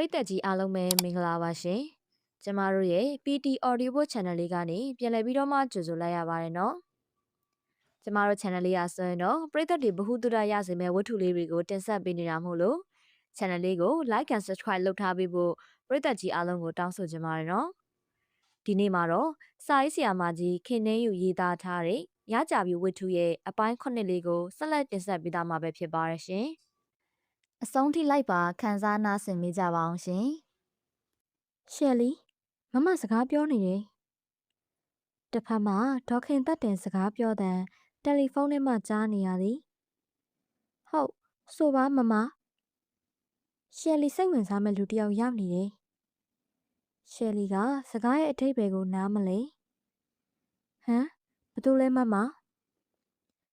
ရိသတ်ကြီးအားလုံးပဲမင်္ဂလာပါရှင်။ကျမတို့ရဲ့ PT Audiobook Channel လေးကနေပြန်လည်ပြီးတော့မှကြိုဆိုလိုက်ရပါတယ်နော်။ကျမတို့ Channel လေးအားဆိုရင်တော့ပရိသတ်တွေဗဟုသုတရစေမဲ့ဝတ္ထုလေးတွေကိုတင်ဆက်ပေးနေတာမို့လို့ Channel လေးကို Like and Subscribe လုပ်ထားပေးဖို့ပရိသတ်ကြီးအားလုံးကိုတောင်းဆိုချင်ပါတယ်နော်။ဒီနေ့မှာတော့စာရေးဆရာမကြီးခင်နှင်းယူရေးသားထားတဲ့ရကြပြီဝတ္ထုရဲ့အပိုင်း9လေးကိုဆက်လက်တင်ဆက်ပေးသားမှာပဲဖြစ်ပါရရှင်။အဆုံးထိလိုက်ပါခန်းစားနားဆင်မိကြပါအောင်ရှင်။ရှယ်လီမမစကားပြောနေတယ်။တစ်ဖက်မှာဒေါခင်သက်တင်စကားပြောတဲ့တယ်လီဖုန်းထဲမှာကြားနေရသည်။ဟုတ်ဆိုပါမမရှယ်လီစိတ်ဝင်စားမဲ့လူတစ်ယောက်ရောက်နေတယ်။ရှယ်လီကစကားရဲ့အထိပ္ပယ်ကိုနားမလဲ။ဟမ်ဘာလို့လဲမမ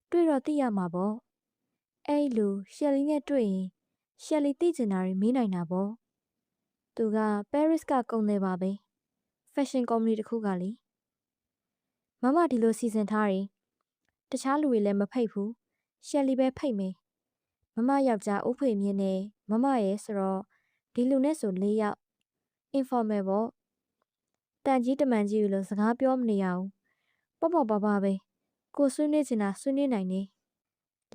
တွေ့တော့သိရမှာပေါ့။အဲ့လူရှယ်လီနဲ့တွေ့ရင်ရှယ်လီသိချင်တာတွေမေးနိုင်တာပေါ့။သူကပဲရစ်ကကုန်တယ်ပါပဲ။ဖက်ရှင်ကုမ္ပဏီတစ်ခုကလေမမဒီလိုစီစဉ်ထားတယ်တခြားလူတွေလည်းမဖိတ်ဘူးရှယ်လီပဲဖိတ်မယ်မမယောက်ျားဦးဖေမြင့်နဲ့မမရဲ့ဆိုတော့ဒီလူနဲ့ဆို၄ယောက် informal ပေါ့တန်ကြီးတမန်ကြီးလို့စကားပြောမနေရဘူးပေါ့ပေါ့ပါပါပဲကိုဆွေးနွေးချင်တာဆွေးနွေးနိုင်နေ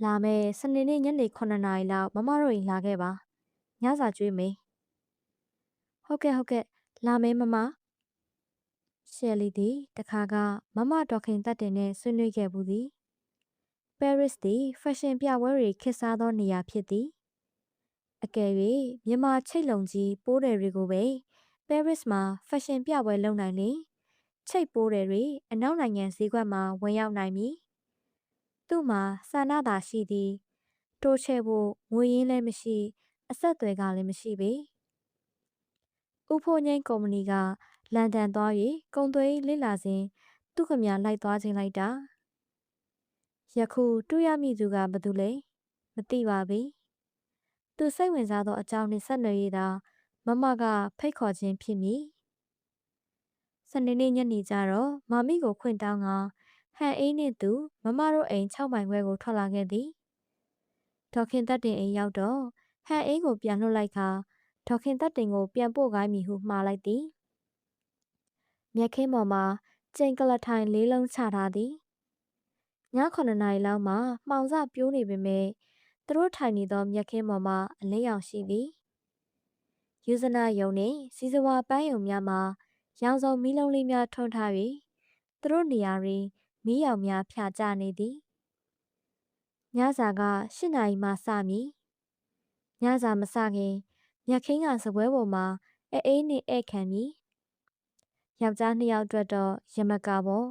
လာမယ်စနေနေ့ညနေ9နာရီလောက်မမတို့အိမ်လာခဲ့ပါညစာကျွေးမယ်ဟုတ်ကဲ့လာမယ်မမရှယ်လီသည်တခါကမမဒေါခင်တက်တင်နဲ့ဆွေးနွေးခဲ့ဘူးသည်ပဲရစ်သည်ဖက်ရှင်ပြပွဲတွေခေတ်စားသောနေရာဖြစ်သည်အကယ်၍မြန်မာချိတ်လုံကြီးပိုးတယ်တွေကိုပဲပဲရစ်မှာဖက်ရှင်ပြပွဲလုပ်နိုင်လေချိတ်ပိုးတယ်တွေအနောက်နိုင်ငံဈေးကွက်မှာဝင်ရောက်နိုင်မည်သူ့မှာစာနာတာရှိသည်တိုးချဲ့ဖို့ငွေရင်းလည်းမရှိအဆက်အသွယ်ကလည်းမရှိပေဥဖိုးငိမ့်ကုမ္ပဏီကလန်ဒန်သွား၍ကုန်သွယ်လေ့လာစဉ်သူခမလိုက်သွားခြင်းလိုက်တာယခုတွေ့ရမိသူကဘသူလဲမသိပါဘူးသူစိတ်ဝင်စားသောအကြောင်းနှင့်ဆက်နွယ်ရတာမမကဖိတ်ခေါ်ခြင်းဖြစ်မည်စနေနေ့ညနေကျတော့မမီကိုခွင့်တောင်းကဟန်အေးနှင့်သူမမတို့အိမ်6မိုင်ခွဲကိုထွက်လာခဲ့သည်ဒေါခင်သက်တင်အိမ်ရောက်တော့ဟန်အေးကိုပြန်လွှတ်လိုက်ခါဒေါခင်သက်တင်ကိုပြန်ပို့ခိုင်းမည်ဟုမှားလိုက်သည်မြက်ခင်းပေါ်မှာကျိန်ကလထိုင်၄လုံးချထားသည်ည9နာရီလောက်မှမှောင်စပြိုးနေပေမဲ့သူတို့ထိုင်နေသောမြက်ခင်းပေါ်မှာအလင်းရောင်ရှိသည်ယူဇနာယုံနှင့်စီစဝါပန်းယုံများမှာရောင်စုံမီးလုံးလေးများထွန်းထား၍သူတို့နေရာတွင်မီးရောင်များဖြာကျနေသည်ညစာက8နာရီမှစမည်ညစာမစခင်မြက်ခင်းကစပွဲပေါ်မှာအေးနှင့်ဧည့်ခံမည်ယောက်ျား2ယောက်အတွက်တော့ရမကာပေါ့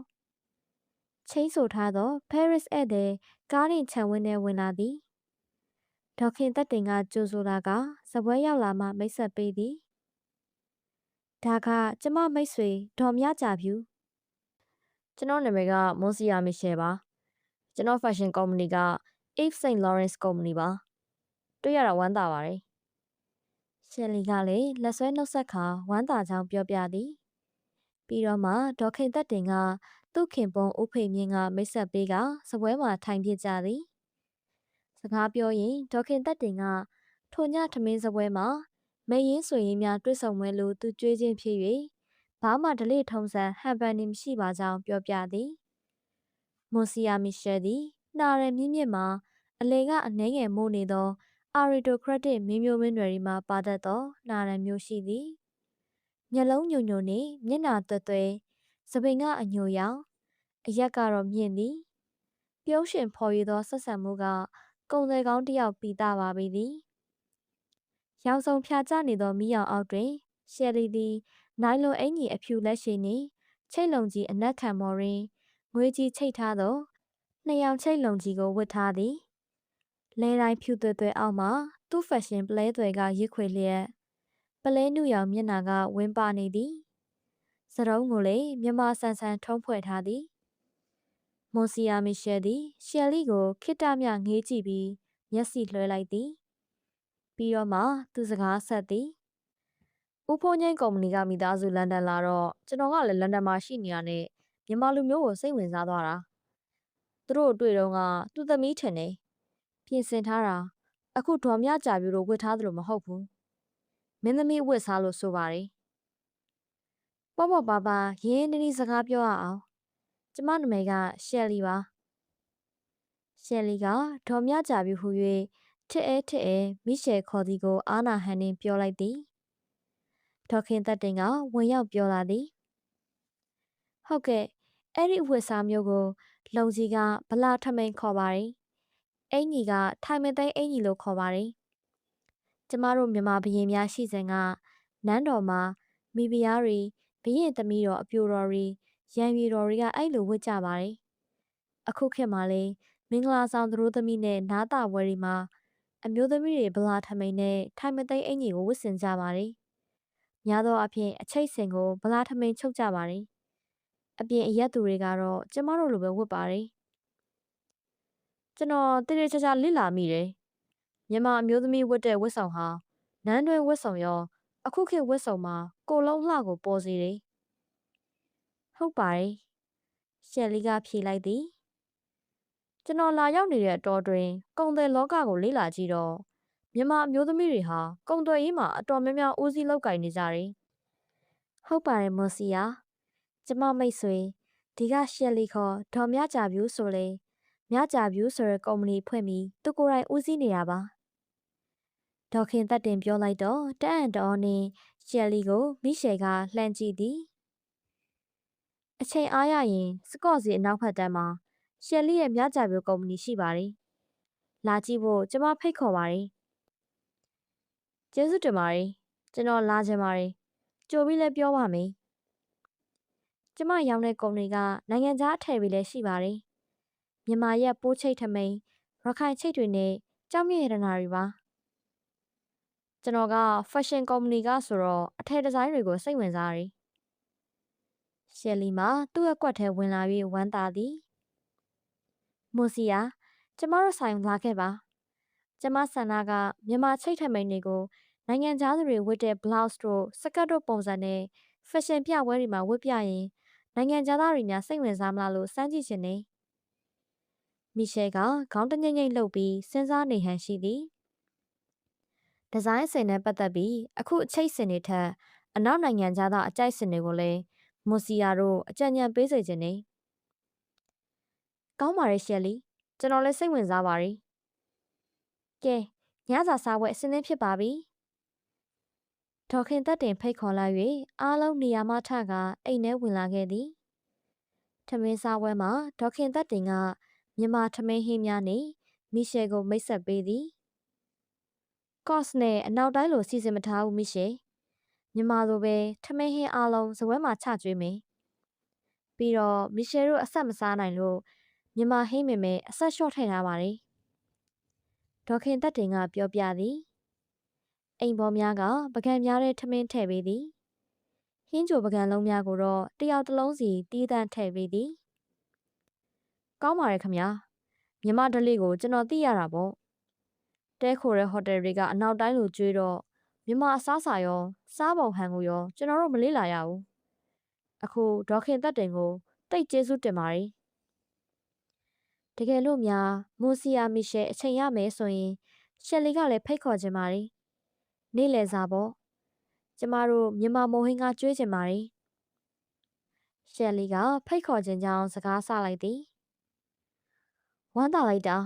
ချင်းဆိုထားသောပဲရစ်ဧည့်သည်ကားနှင့်ခြံဝင်းထဲဝင်လာသည်ဒေါခင်သက်တင်ကကြိုဆိုတာကစပွဲရောက်လာမှမိတ်ဆက်ပေးသည်ဒါကကျမမိတ်ဆွေဒေါ်မြကြဖြူကျွန်တော်နာမည်ကမွန်စီယာမီရှယ်ပါကျွန်တော်ဖက်ရှင်ကုမ္ပဏီက Eve Saint Lawrence ကုမ္ပဏီပါတွေ့ရတာဝမ်းသာပါတယ်ရှယ်လီကလည်းလက်ဆွဲနှုတ်ဆက်ခါဝမ်းသာကြောင်းပြောပြသည်ပြီးတော့မှဒေါခင်သက်တင်ကသူ့ခင်ပွန်းဦးဖေမြင့်ကမိတ်ဆက်ပေးကစပွဲမှာထိုင်ပြကြသည်စကားပြောရင်ဒေါခင်သက်တင်ကထိုညထမင်းစပွဲမှာမေရင်ဆွေရင်များတွေ့ဆုံပွဲလို့သူကြွေးခြင်းဖြစ်၍ဘာမှဒလေထုံးစံဟန်ပန်နေမရှိပါကြောင်းပြောပြသည်မွန်စီယာမီရှယ်သည်နှာရယ်မြင့်မြင့်မှာအလေကအနှဲငယ်မိုးနေသောအာရီတိုကရက်တစ်မင်းမျိုးမင်းတွေမှာပါတတ်သောနှာရယ်မျိုးရှိသည်မျက်လုံးညိုညိုနှင့်မျက်နှာသွဲ့သွဲစပင်ကအညိုရောင်အရက်ကတော့မြင့်သည်ပြုံးရှင်ဖော်ရသောဆက်ဆံမှုကကုံတယ်ကောင်းတစ်ယောက်ပီတာပါပေသည်ရောင်စုံဖြာကျနေသောမီးရောင်အောက်တွင်ရှယ်လီသည်နိုင်လွန်အင်ကြီးအဖြူလက်ရှိနှင့်ချိတ်လုံကြီးအနက်ခံမော်တွင်ငွေကြီးချိတ်ထားသောနှစ်ယောင်ချိတ်လုံကြီးကိုဝတ်ထားသည်လဲတိုင်းဖြူသွဲ့သွဲ့အောက်မှသူ့ဖက်ရှင်ပလဲသွဲကရစ်ခွေလျက်ပလဲနုရောင်မျက်နှာကဝင်းပါနေသည်စရုံးကိုလည်းမြမဆန်ဆန်ထုံးဖွဲ့ထားသည်မွန်စီယာမီရှယ်သည်ရှယ်လီကိုခိတ္တမြငေးကြည့်ပြီးမျက်စိလွှဲလိုက်သည်ပြီးတော့မှသူစကားဆက်သည်ဥဖိုးငိမ့်ကုမ္ပဏီကမိသားစုလန်ဒန်လာတော့ကျွန်တော်ကလည်းလန်ဒန်မှာရှိနေရတဲ့မြန်မာလူမျိုးကိုစိတ်ဝင်စားသွားတာသူတို့တွေ့တော့ကသူ့သမီးထင်တယ်ပြင်ဆင်ထားတာအခုဒေါ်မြကြပြူတို့ဝတ်ထားသလိုမဟုတ်ဘူးမ င်းသမီးအဝတ်စားလို့ဆိုပါတယ်။ပေါ့ပေါ့ပါပါရင်းနှီးနှီးစကားပြောရအောင်။ကျမနာမည်ကရှယ်လီပါ။ရှယ်လီကဒေါ်မြကြပြီဟူ၍ထစ်အဲမိရှယ်ခေါ်သည်ကိုအာနာဟန်နှင်းပြောလိုက်သည်။ဒေါခင်သက်တင်ကဝင်ရောက်ပြောလာသည်။ဟုတ်ကဲ့အဲ့ဒီအဝတ်စားမျိုးကိုလုံကြီးကဗလာထမိန်ခေါ်ပါတယ်။အင်ကြီးကထိုင်မသိမ်းအင်ကြီးလို့ခေါ်ပါတယ်။ကျမတို့မြန်မာဘရင်များရှိစဉ်ကနန်းတော်မှာမိဖုရားတွေဘရင်သမီးတော်အပြိုတော်တွေရံရီတော်တွေကအဲ့လိုဝတ်ကြပါတယ်။အခုခေတ်မှာလေမင်္ဂလာဆောင်သူတို့သမီးနဲ့နားတာပွဲတွေမှာအမျိုးသမီးတွေဗလာထမိန်နဲ့ထိုင်မသိမ်းအင်ကြီးကိုဝတ်ဆင်ကြပါတယ်။များသောအားဖြင့်အချိတ်စင်ကိုဗလာထမိန်ချုပ်ကြပါတယ်။အပြင်အရက်သူတွေကတော့ကျမတို့လိုပဲဝတ်ပါတယ်။ကျွန်တော်တရေချာချာလိလာမိတယ်။မြန်မာအမျိုးသမီးဝတ်တဲ့ဝတ်ဆောင်ဟာနန်းတွင်းဝတ်ဆောင်ရောအခုခေတ်ဝတ်ဆောင်မှာကိုလုံးလှကိုပေါ်စေတယ်။ဟုတ်ပါတယ်။ရှယ်လီကဖြေလိုက်သည်။ကျွန်တော်လာရောက်နေတဲ့အတော်တွင်ကုံတယ်လောကကိုလေ့လာကြည့်တော့မြန်မာအမျိုးသမီးတွေဟာကုံတယ်ရေးမှာအတော်များများဦးစီးလောက်ကင်နေကြတယ်။ဟုတ်ပါတယ်မော်စီယာ။ကျမမိတ်ဆွေဒီကရှယ်လီခေါ်ဒေါ်မြကြပြူဆိုလေမြကြပြူဆိုတဲ့ကုမ္ပဏီဖွင့်ပြီးသူကိုယ်တိုင်ဦးစီးနေတာပါ။ဒေါခင်သက်တင်ပြောလိုက်တော့တအံ့တော်နှင့်ရှယ်လီကိုမိရှယ်ကလှမ်းကြည့်သည်။အချိန်အားရရင်စကော့စီအနောက်ဘက်တန်းမှာရှယ်လီရဲ့မြကြပြူကုမ္ပဏီရှိပါတယ်။လာကြည့်ဖို့ကျမဖိတ်ခေါ်ပါတယ်။ကျေးဇူးတင်ပါတယ်။ကျွန်တော်လာချင်ပါတယ်။ကြိုပြီးလဲပြောပါမယ်။ကျမရောင်းတဲ့ကုမ္ပဏီကနိုင်ငံခြားအထည်တွေလည်းရှိပါတယ်။မြန်မာရက်ပိုးချိတ်ထမိန်ရခိုင်ချိတ်တွေနဲ့ကြောက်မြင့်ရတနာတွေပါ။ကျွန်တော်ကဖက်ရှင်ကုမ္ပဏီကဆိုတော့အထည်ဒီဇိုင်းတွေကိုစိတ်ဝင်စားတယ်။ရှယ်လီမှာသူ့ရဲ့ကွက်ထဲဝင်လာပြီးဝမ်းသာသည်။မိုစီယာကျမတို့ဆိုင်လာခဲ့ပါ။ကျမဆန္ဒကမြန်မာချိတ်ထမိန်တွေကိုနိုင်ငံခြားသူတွေဝတ်တဲ့ blouse တို့စကတ်တို့ပုံစံနဲ့ဖက်ရှင်ပြပွဲတွေမှာဝတ်ပြရင်နိုင်ငံခြားသားတွေများစိတ်ဝင်စားမလားလို့စမ်းကြည့်ချင်နေမီရှယ်ကခေါင်းတငိမ့်ငိမ့်လှုပ်ပြီးစဉ်းစားနေဟန်ရှိသည်ဒီဇိုင်းစင်နဲ့ပတ်သက်ပြီးအခုအချိတ်စင်တွေထက်အနောက်နိုင်ငံခြားသားအကြိုက်စင်တွေကိုလည်းမွန်စီယာတို့အကြံဉာဏ်ပေးစေချင်နေကောင်းပါရဲ့ရှယ်လီကျွန်တော်လည်းစိတ်ဝင်စားပါတယ်ကဲညစာစားပွဲအစင်းသင်းဖြစ်ပါပြီဒေါခင်သက်တင်ဖိတ်ခေါ်လိုက်၍အားလုံးနေရာမှထကအိမ်ထဲဝင်လာခဲ့သည်ထမင်းစားပွဲမှာဒေါခင်သက်တင်ကမြန်မာထမင်းဟင်းများနှင့်မီရှယ်ကိုမိတ်ဆက်ပေးသည်ကော့စ်နဲ့အနောက်တိုင်းလိုစီစဉ်မထားဘူးမီရှယ်မြန်မာလိုပဲထမင်းဟင်းအားလုံးဇပွဲမှာချကျွေးမယ်ပြီးတော့မီရှယ်တို့အဆက်မစားနိုင်လို့မြန်မာဟင်းမင်မဲအဆက်လျှော့ထည့်ထားပါတယ်ဒေါခင်သက်တင်ကပြောပြသည်အိမ်ပေါ်များကပကံများတဲ့ထမင်းထည့်ပေးသည်ဟင်းချိုပကံလုံးများကိုတော့တယောက်တစ်လုံးစီတီးတန့်ထည့်ပေးသည်ကောင်းပါရဲ့ခမညာမြမဓလေ့ကိုကျွန်တော်သိရတာပေါ့တဲခိုတဲ့ဟိုတယ်တွေကအနောက်တိုင်းလိုကျွေးတော့မြမအစားစာရောစားပုံဟန်ကိုရောကျွန်တော်တို့မလေးလာရဘူးအခုဒေါခင်သက်တင်ကိုတိတ်ကျေးဇူးတင်ပါတယ်တကယ်လို့များမိုစီယာမီရှယ်အချိန်ရမယ်ဆိုရင်ရှယ်လီကလည်းဖိတ်ခေါ်ခြင်းပါတယ်နေ့လယ်စာပေါ့ကျမတို့မြန်မာမိုဟင်းကကျွေးခြင်းပါတယ်ရှယ်လီကဖိတ်ခေါ်ခြင်းကြောင့်စကားဆလိုက်သည်ဝမ်းသာလိုက်တာ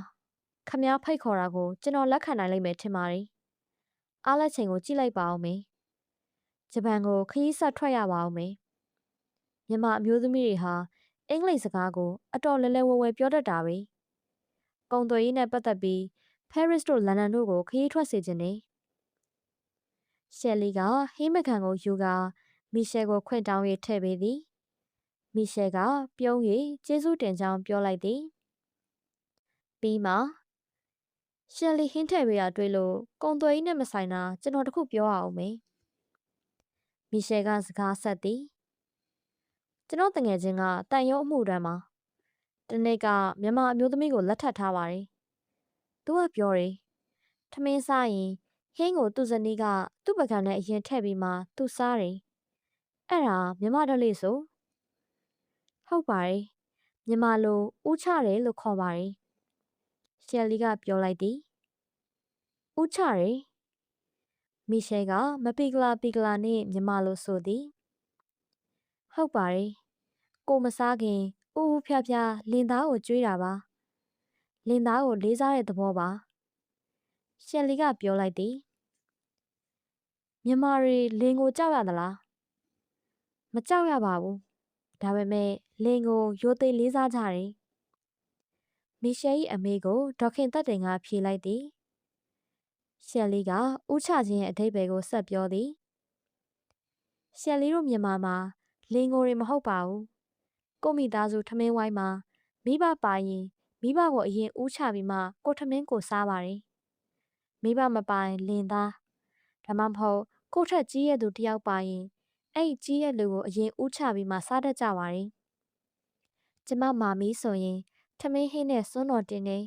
ခမည်းဖိတ်ခေါ်တာကိုကျွန်တော်လက်ခံနိုင်လိမ့်မယ်ထင်ပါတယ်အားလက်ချိန်ကိုကြည့်လိုက်ပါဦးမေဂျပန်ကိုခရီးဆက်ထွက်ရပါဦးမေမြန်မာအမျိုးသမီးတွေဟာအင်္ဂလိပ်စကားကိုအတော်လဲလဲဝဲဝဲပြောတတ်တာပဲကုန်သွယ်ရေးနဲ့ပတ်သက်ပြီးပဲရစ်တို့လန်ဒန်တို့ကိုခရီးထွက်စေခြင်းနေရှယ်လီကဟင်းမကန်ကိုယူကာမီရှယ်ကိုခွင့်တောင်း၍ထည့်ပေးသည်မီရှယ်ကပြုံး၍ကျေးဇူးတင်ကြောင်းပြောလိုက်သည်ပြီးမှရှယ်လီဟင်းထည့်ပေးတာတွေ့လို့ကုန်သွယ်ရေးနဲ့မဆိုင်တာကျွန်တော်တခုပြောရအောင်မေမီရှယ်ကစကားဆက်သည်ကျွန်တော်တငယ်ချင်းကတန်ရုံးအမှုတန်းမှာတနေ့ကမြန်မာအမျိုးသမီးကိုလက်ထပ်ထားပါတယ်သူကပြောတယ်ထမင်းစားရင်ဟင်းကိုသူ့ဇနီးကသူ့ပကံနဲ့အရင်ထည့်ပြီးမှသူစားတယ်အဲ့ဒါမြန်မာဓလေ့ဆိုဟုတ်ပါတယ်မြန်မာလိုဦးချတယ်လို့ခေါ်ပါတယ်ရှယ်လီကပြောလိုက်သည်ဦးချတယ် မီရှယ်ကမပီကလာပီကလာနဲ့မြမလို့ဆိုသည်ဟုတ်ပါတယ်ကိုမစားခင်ဥဥဖြားဖြားလင်သားကိုကြွေးတာပါလင်သားကိုလေးစားတဲ့သဘောပါရှယ်လီကပြောလိုက်သည်မြမတွေလင်ကိုကြောက်ရသလားမကြောက်ရပါဘူးဒါပေမဲ့လင်ကိုရိုသေလေးစားကြတယ်မီရှယ်၏အမေကိုဒေါခင်သက်တင်ကဖြေလိုက်သည်ရှယ်လီကဥချခြင်းရဲ့အဓိပ္ပာယ်ကိုဆက်ပြောသည်ရှယ်လီတို့မြန်မာမှာလင်ကိုတွေမဟုတ်ပါဘူးကိုမိသားစုထမင်းဝိုင်းမှာမိဘပါရင်မိဘကိုအရင်ဦးချပြီးမှကိုထမင်းကိုစားပါတယ်မိဘမပိုင်လင်သားဒါမှမဟုတ်ကိုထက်ကြီးရဲ့သူတယောက်ပါရင်အဲ့ကြီးရဲ့လူကိုအရင်ဦးချပြီးမှစားတတ်ကြပါတယ်ကျမမာမီဆိုရင်ထမင်းဟင်းနဲ့စွန်းတော်တင်နေ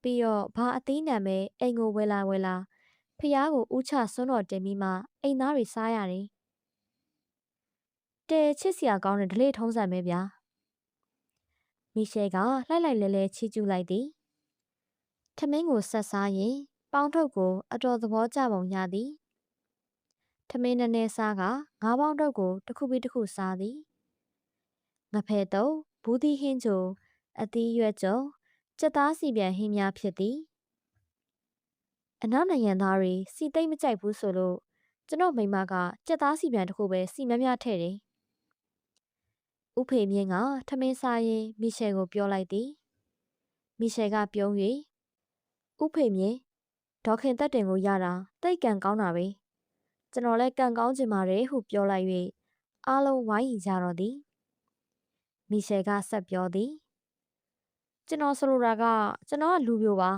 ပြီးတော့ဘာအသီးနှံပဲအိမ်ကိုဝယ်လာဖျားကိုဦးချစွန်းတော်တင်ပြီးမှအိမ်သားတွေစားရတယ်တဲချစ်စရာကောင်းတဲ့ဓလေ့ထုံးစံပဲဗျာမီရှယ်ကလှိုက်လိုက်လဲလဲချီးကျူးလိုက်သည်ထမင်းကိုဆက်စားရင်ပေါင်းထုတ်ကိုအတော်သဘောကျပုံရသည်ထမင်းနည်းနည်းစားကငါးပေါင်းထုတ်ကိုတစ်ခုပြီးတစ်ခုစားသည်ငဖဲတော့ဘူးသီးဟင်းချိုအသီးရွက်ကြုံကြက်သားစီပြန်ဟင်းများဖြစ်သည်အနောက်နိုင်ငံသားတွေစီသိမ့်မကြိုက်ဘူးဆိုလို့ကျွန်တော်မိမကကြက်သားစီပြန်တစ်ခုပဲစီများများထည့်တယ်ဥဖေမြင့်ကထမင်းစားရင်မီရှယ်ကိုပြောလိုက်သည်မီရှယ်ကပြုံး၍ဥဖေမြင့်ဒေါခင်သက်တင်ကိုရတာတိတ်ကန်ကောင်းတာပဲကျွန်တော်လည်းကန်ကောင်းချင်ပါတယ်ဟုပြောလိုက်၍အားလုံးဝိုင်းရီကြတော့သည်မီရှယ်ကဆက်ပြောသည်ကျွန်တော်ဆိုလိုတာကကျွန်တော်ကလူပြိုပါ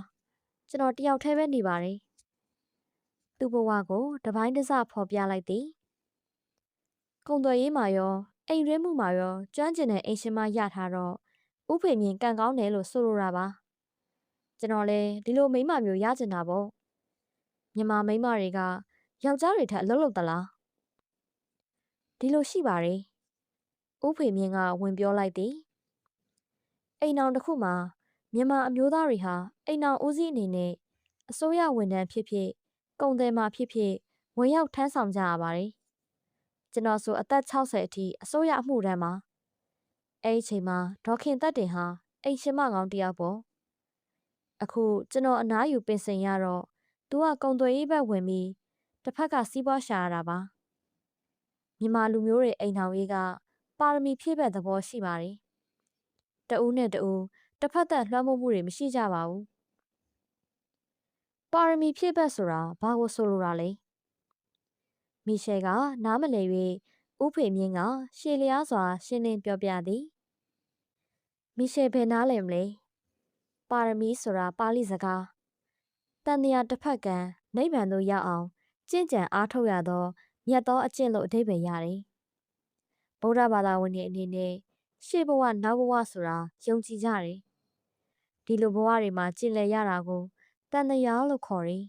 ကျွန်တော်တယောက်တည်းပဲနေပါတယ်သူ့ဘဝကိုတပိုင်းတစဖော်ပြလိုက်သည်ကုံသွယ်ရေးမှာရောအိမ်ရင်းမှုမှာရောကျွမ်းကျင်တဲ့အိမ်ရှင်မရထားတော့ဥဖေမြင့်ကန်ကောင်းတယ်လို့ဆိုလိုတာပါကျွန်တော်လည်းဒီလိုမိန်းမမျိုးရချင်တာပေါ့မြန်မာမိန်းမတွေကယောက်ျားတွေထက်အလုပ်လုပ်သလားဒီလိုရှိပါတယ်ဥဖေမြင့်ကဝင်ပြောလိုက်သည်အိမ်အောင်တစ်ခုမှာမြန်မာအမျိုးသားတွေဟာအိမ်အောင်ဦးစီးအနေနဲ့အစိုးရဝန်ထမ်းဖြစ်ဖြစ်ကုန်သည်မှာဖြစ်ဖြစ်ဝင်ရောက်ထမ်းဆောင်ကြရပါတယ်ကျွန်တော်ဆိုအသက်60အထိအစိုးရအမှုထမ်းမှာအဲ့ဒီချိန်မှာဒေါခင်သက်တင်ဟာအိမ်ရှင်မကောင်းတယောက်ပေါ့အခုကျွန်တော်အနားယူပင်စင်ရတော့သူကကုံသွယ်ရေးဘက်ဝင်ပြီးတစ်ဖက်ကစီးပွားရှာရတာပါမြန်မာလူမျိုးတွေအိမ်ထောင်ရေးကပါရမီဖြည့်ဘက်သဘောရှိပါတယ်တဦးနဲ့တဦးတစ်ဖက်သက်လွှမ်းမိုးမှုတွေမရှိကြပါဘူးပါရမီဖြည့်ဘက်ဆိုတာဘာကိုဆိုလိုတာလဲမီရှယ်ကနားမလည်၍ဥဖေမြင့်ကရှေလျားစွာရှင်းလင်းပြောပြသည်မီရှယ်ဘယ်နားလည်မလဲပါရမီဆိုတာပါဠိစကားတန်တရားတစ်ဖက်ကံနိဗ္ဗာန်သို့ရောက်အောင်ကျင့်ကြံအားထုတ်ရသောမြတ်သောအကျင့်လို့အဓိပ္ပာယ်ရတယ်ဗုဒ္ဓဘာသာဝင်တွေအနေနဲ့ရှေ့ဘဝနောက်ဘဝဆိုတာယုံကြည်ကြတယ်ဒီလိုဘဝတွေမှာကျင့်လည်ရတာကိုတန်တရားလို့ခေါ်တယ်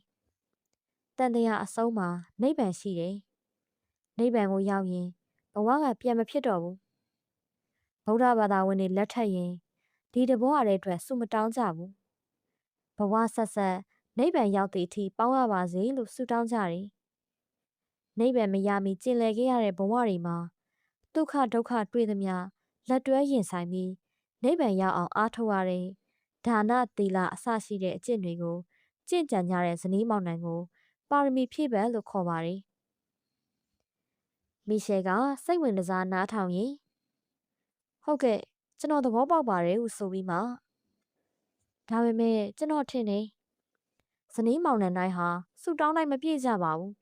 တန်တရားအဆုံးမှာနိဗ္ဗာန်ရှိတယ်နိဗ္ဗာန်ကိုရောက်ရင်ဘဝကပြန်မဖြစ်တော့ဘူးဗုဒ္ဓဘာသာဝင်တွေလက်ထပ်ရင်ဒီတဘဝရဲ့အတွက်ဆုမတောင်းကြဘူးဘဝဆက်ဆက်နိဗ္ဗာန်ရောက်သည့်အထိပေါင်းရပါစေလို့ဆုတောင်းကြတယ်နိဗ္ဗာန်မရမီကျင့်လည်ခဲ့ရတဲ့ဘဝတွေမှာဒုက္ခတွေ့သမျှလက်တွဲရင်ဆိုင်ပြီးနိဗ္ဗာန်ရောက်အောင်အားထုတ်ရတဲ့ဒါနသီလအစရှိတဲ့အကျင့်တွေကိုကျင့်ကြံကြတဲ့ဇနီးမောင်နှံကိုပါရမီဖြည့်ဘက်လို့ခေါ်ပါတယ်မီရှယ်ကစိတ်ဝင်စားနားထောင်ရင်ဟုတ်ကဲ့ကျွန်တော်သဘောပေါက်ပါတယ်ဟုဆိုပြီးမှဒါပေမဲ့ကျွန်တော်ထင်တယ်ဇနီးမောင်နှံတိုင်းဟာဆူတောင်းတိုင်းမပြည့်ကြပါဘူး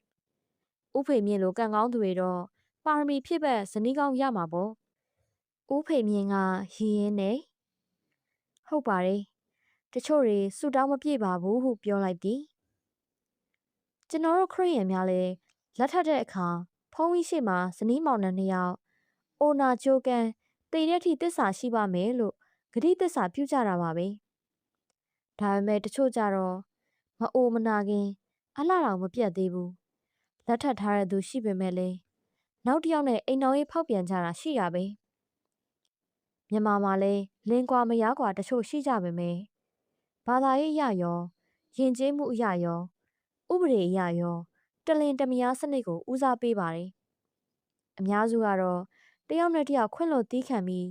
ဥဖေမြင့်လိုကံကောင်းသူတွေတော့ပါရမီဖြည့်ဘက်ဇနီးကောင်းရမှာပေါ့ဥဖေမြင့်ကရည်ရင်းနဲ့ဟုတ်ပါတယ်တချို့တွေဆူတောင်းမပြည့်ပါဘူးဟုပြောလိုက်သည်ကျွန်တော်တို့ခရစ်ယာန်များလည်းလက်ထပ်တဲ့အခါဖုံးကြီးရှိမှဇနီးမောင်နှံနှစ်ယောက်အိုနာကျိုးကန်တေတဲ့အထိတစ္ဆာရှိပါမယ်လို့ဂတိတစ္ဆာပြုကြတာပါပဲဒါပေမဲ့တချို့ကြတော့မအိုမနာခင်အလှတော်မပြတ်သေးဘူးလက်ထပ်ထားတဲ့သူရှိပေမဲ့လည်းနောက်တစ်ယောက်နဲ့အိမ်တော်ရေးဖောက်ပြန်ကြတာရှိရပဲမြန်မာမှာလည်းလင်းကွာမယားကွာတချို့ရှိကြပေမဲ့ဘာသာရေးအရရောယဉ်ကျေးမှုအရရောဥပဒေအရရော တလင်တမယားစနစ်ကိုဦးစားပေးပါတယ်။အများစုကတော့တယောက်နဲ့တယောက်ခွင့်လွှတ်သီးခံပြီး